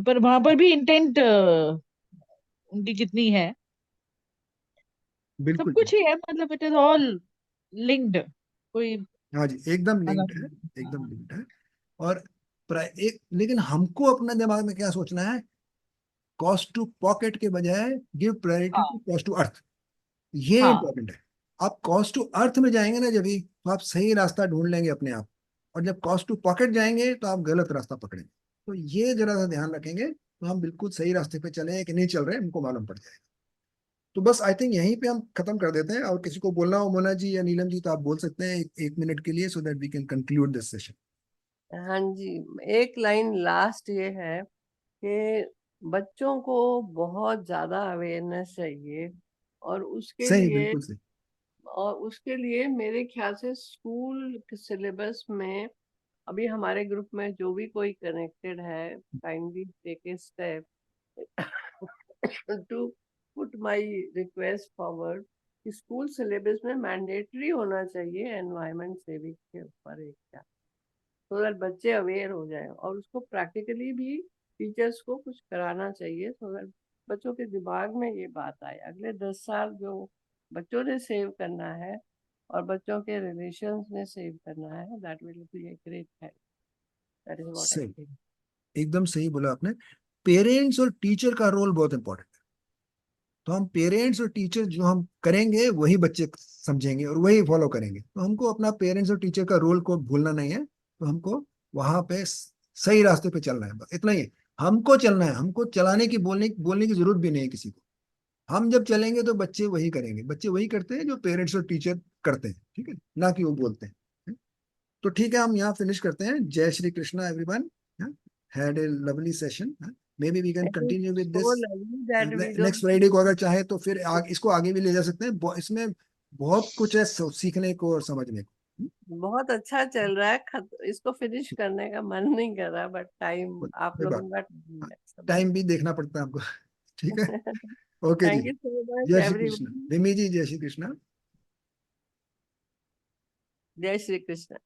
Speaker 7: पर वहां पर भी इंटेंट उनकी कितनी है, सब
Speaker 2: बिल्कुल जी।
Speaker 7: कुछ ही है, मतलब इट इज ऑल लिंक्ड, कोई
Speaker 2: हाँ जी, एकदम लिंक्ड
Speaker 7: अलग
Speaker 2: है,
Speaker 7: नहीं।
Speaker 2: एकदम
Speaker 7: हाँ।
Speaker 2: लिंक्ड है। और एक, लेकिन हमको अपने दिमाग में क्या सोचना है, कॉस्ट टू पॉकेट के बजाय गिव प्रायोरिटी टू
Speaker 7: हाँ।
Speaker 2: Cost to earth. ये
Speaker 7: हाँ।
Speaker 2: इंपॉर्टेंट है। आप कॉस्ट टू अर्थ में जाएंगे ना जब भी, तो आप सही रास्ता ढूंढ लेंगे अपने आप। और जब कॉस्ट टू पॉकेट जाएंगे तो आप गलत रास्ता पकड़ेंगे। तो ये जरा सा ध्यान रखेंगे तो हम बिल्कुल सही रास्ते पे चले हैं कि नहीं चल रहे हैं, हमको मालूम पड़ जाएगा। तो बस आई थिंक यहीं पे हम खत्म कर देते हैं, और किसी को बोलना हो मोना जी या नीलम जी तो आप बोल सकते हैं एक मिनट के लिए, so that we can conclude this session.
Speaker 4: हाँ जी, एक लाइन लास्ट ये है कि बच्चों को बहुत ज्यादा अवेयरनेस चाहिए, और उसके
Speaker 2: सही,
Speaker 4: लिए
Speaker 2: बिल्कुल सही।
Speaker 4: मेरे ख्याल से स्कूल के सिलेबस में, अभी हमारे ग्रुप में जो भी कोई कनेक्टेड है, kindly take a step to put my request forward कि स्कूल सिलेबस में मैंडेटरी होना चाहिए एनवायरमेंट सेविंग के ऊपर एक, सो दैट बच्चे अवेयर हो जाए, और उसको प्रैक्टिकली भी टीचर्स को कुछ कराना चाहिए, सो दैट बच्चों के दिमाग में ये बात आए। अगले 10 साल जो बच्चों ने सेव करना है और बच्चों के रिलेशंस ने सेव करना है, that will be a great help. That is what I
Speaker 2: सही,
Speaker 4: थिंक।
Speaker 2: एकदम सही बोला आपने। पेरेंट्स और टीचर का रोल बहुत इंपॉर्टेंट है। तो हम पेरेंट्स और टीचर जो हम करेंगे वही बच्चे समझेंगे और वही फॉलो करेंगे। तो हमको अपना पेरेंट्स और टीचर का रोल को भूलना नहीं है। तो हमको वहां पे सही रास्ते पे चलना है, बस इतना ही है। हमको चलना है, हमको चलाने की बोलने बोलने की जरूरत भी नहीं है किसी को। हम जब चलेंगे तो बच्चे वही करेंगे, बच्चे वही करते हैं जो पेरेंट्स और टीचर करते हैं, ठीक है, ना कि वो बोलते हैं। तो ठीक है, हम यहाँ फिनिश करते हैं। Jai Shri Krishna everyone, had a lovely session. Maybe we can
Speaker 4: It is
Speaker 2: continue with
Speaker 4: so
Speaker 2: this
Speaker 4: lovely that we
Speaker 2: next
Speaker 4: don't.
Speaker 2: Friday को, अगर चाहे तो फिर इसको आगे भी ले जा सकते हैं। इसमें बहुत कुछ है सीखने को और समझने को।
Speaker 4: बहुत अच्छा चल रहा है, इसको फिनिश करने का मन नहीं कर रहा, बट टाइम, आप
Speaker 2: कोई
Speaker 4: लोगों
Speaker 2: बात,
Speaker 4: का time है, समझ।
Speaker 2: टाइम भी देखना पड़ता है हमको। ठीक है, ओके जी।
Speaker 4: Thank you so much
Speaker 2: Jai Shri Krishna
Speaker 4: everyone.
Speaker 2: Rimi ji, Jai Shri Krishna.
Speaker 4: जय श्री कृष्ण।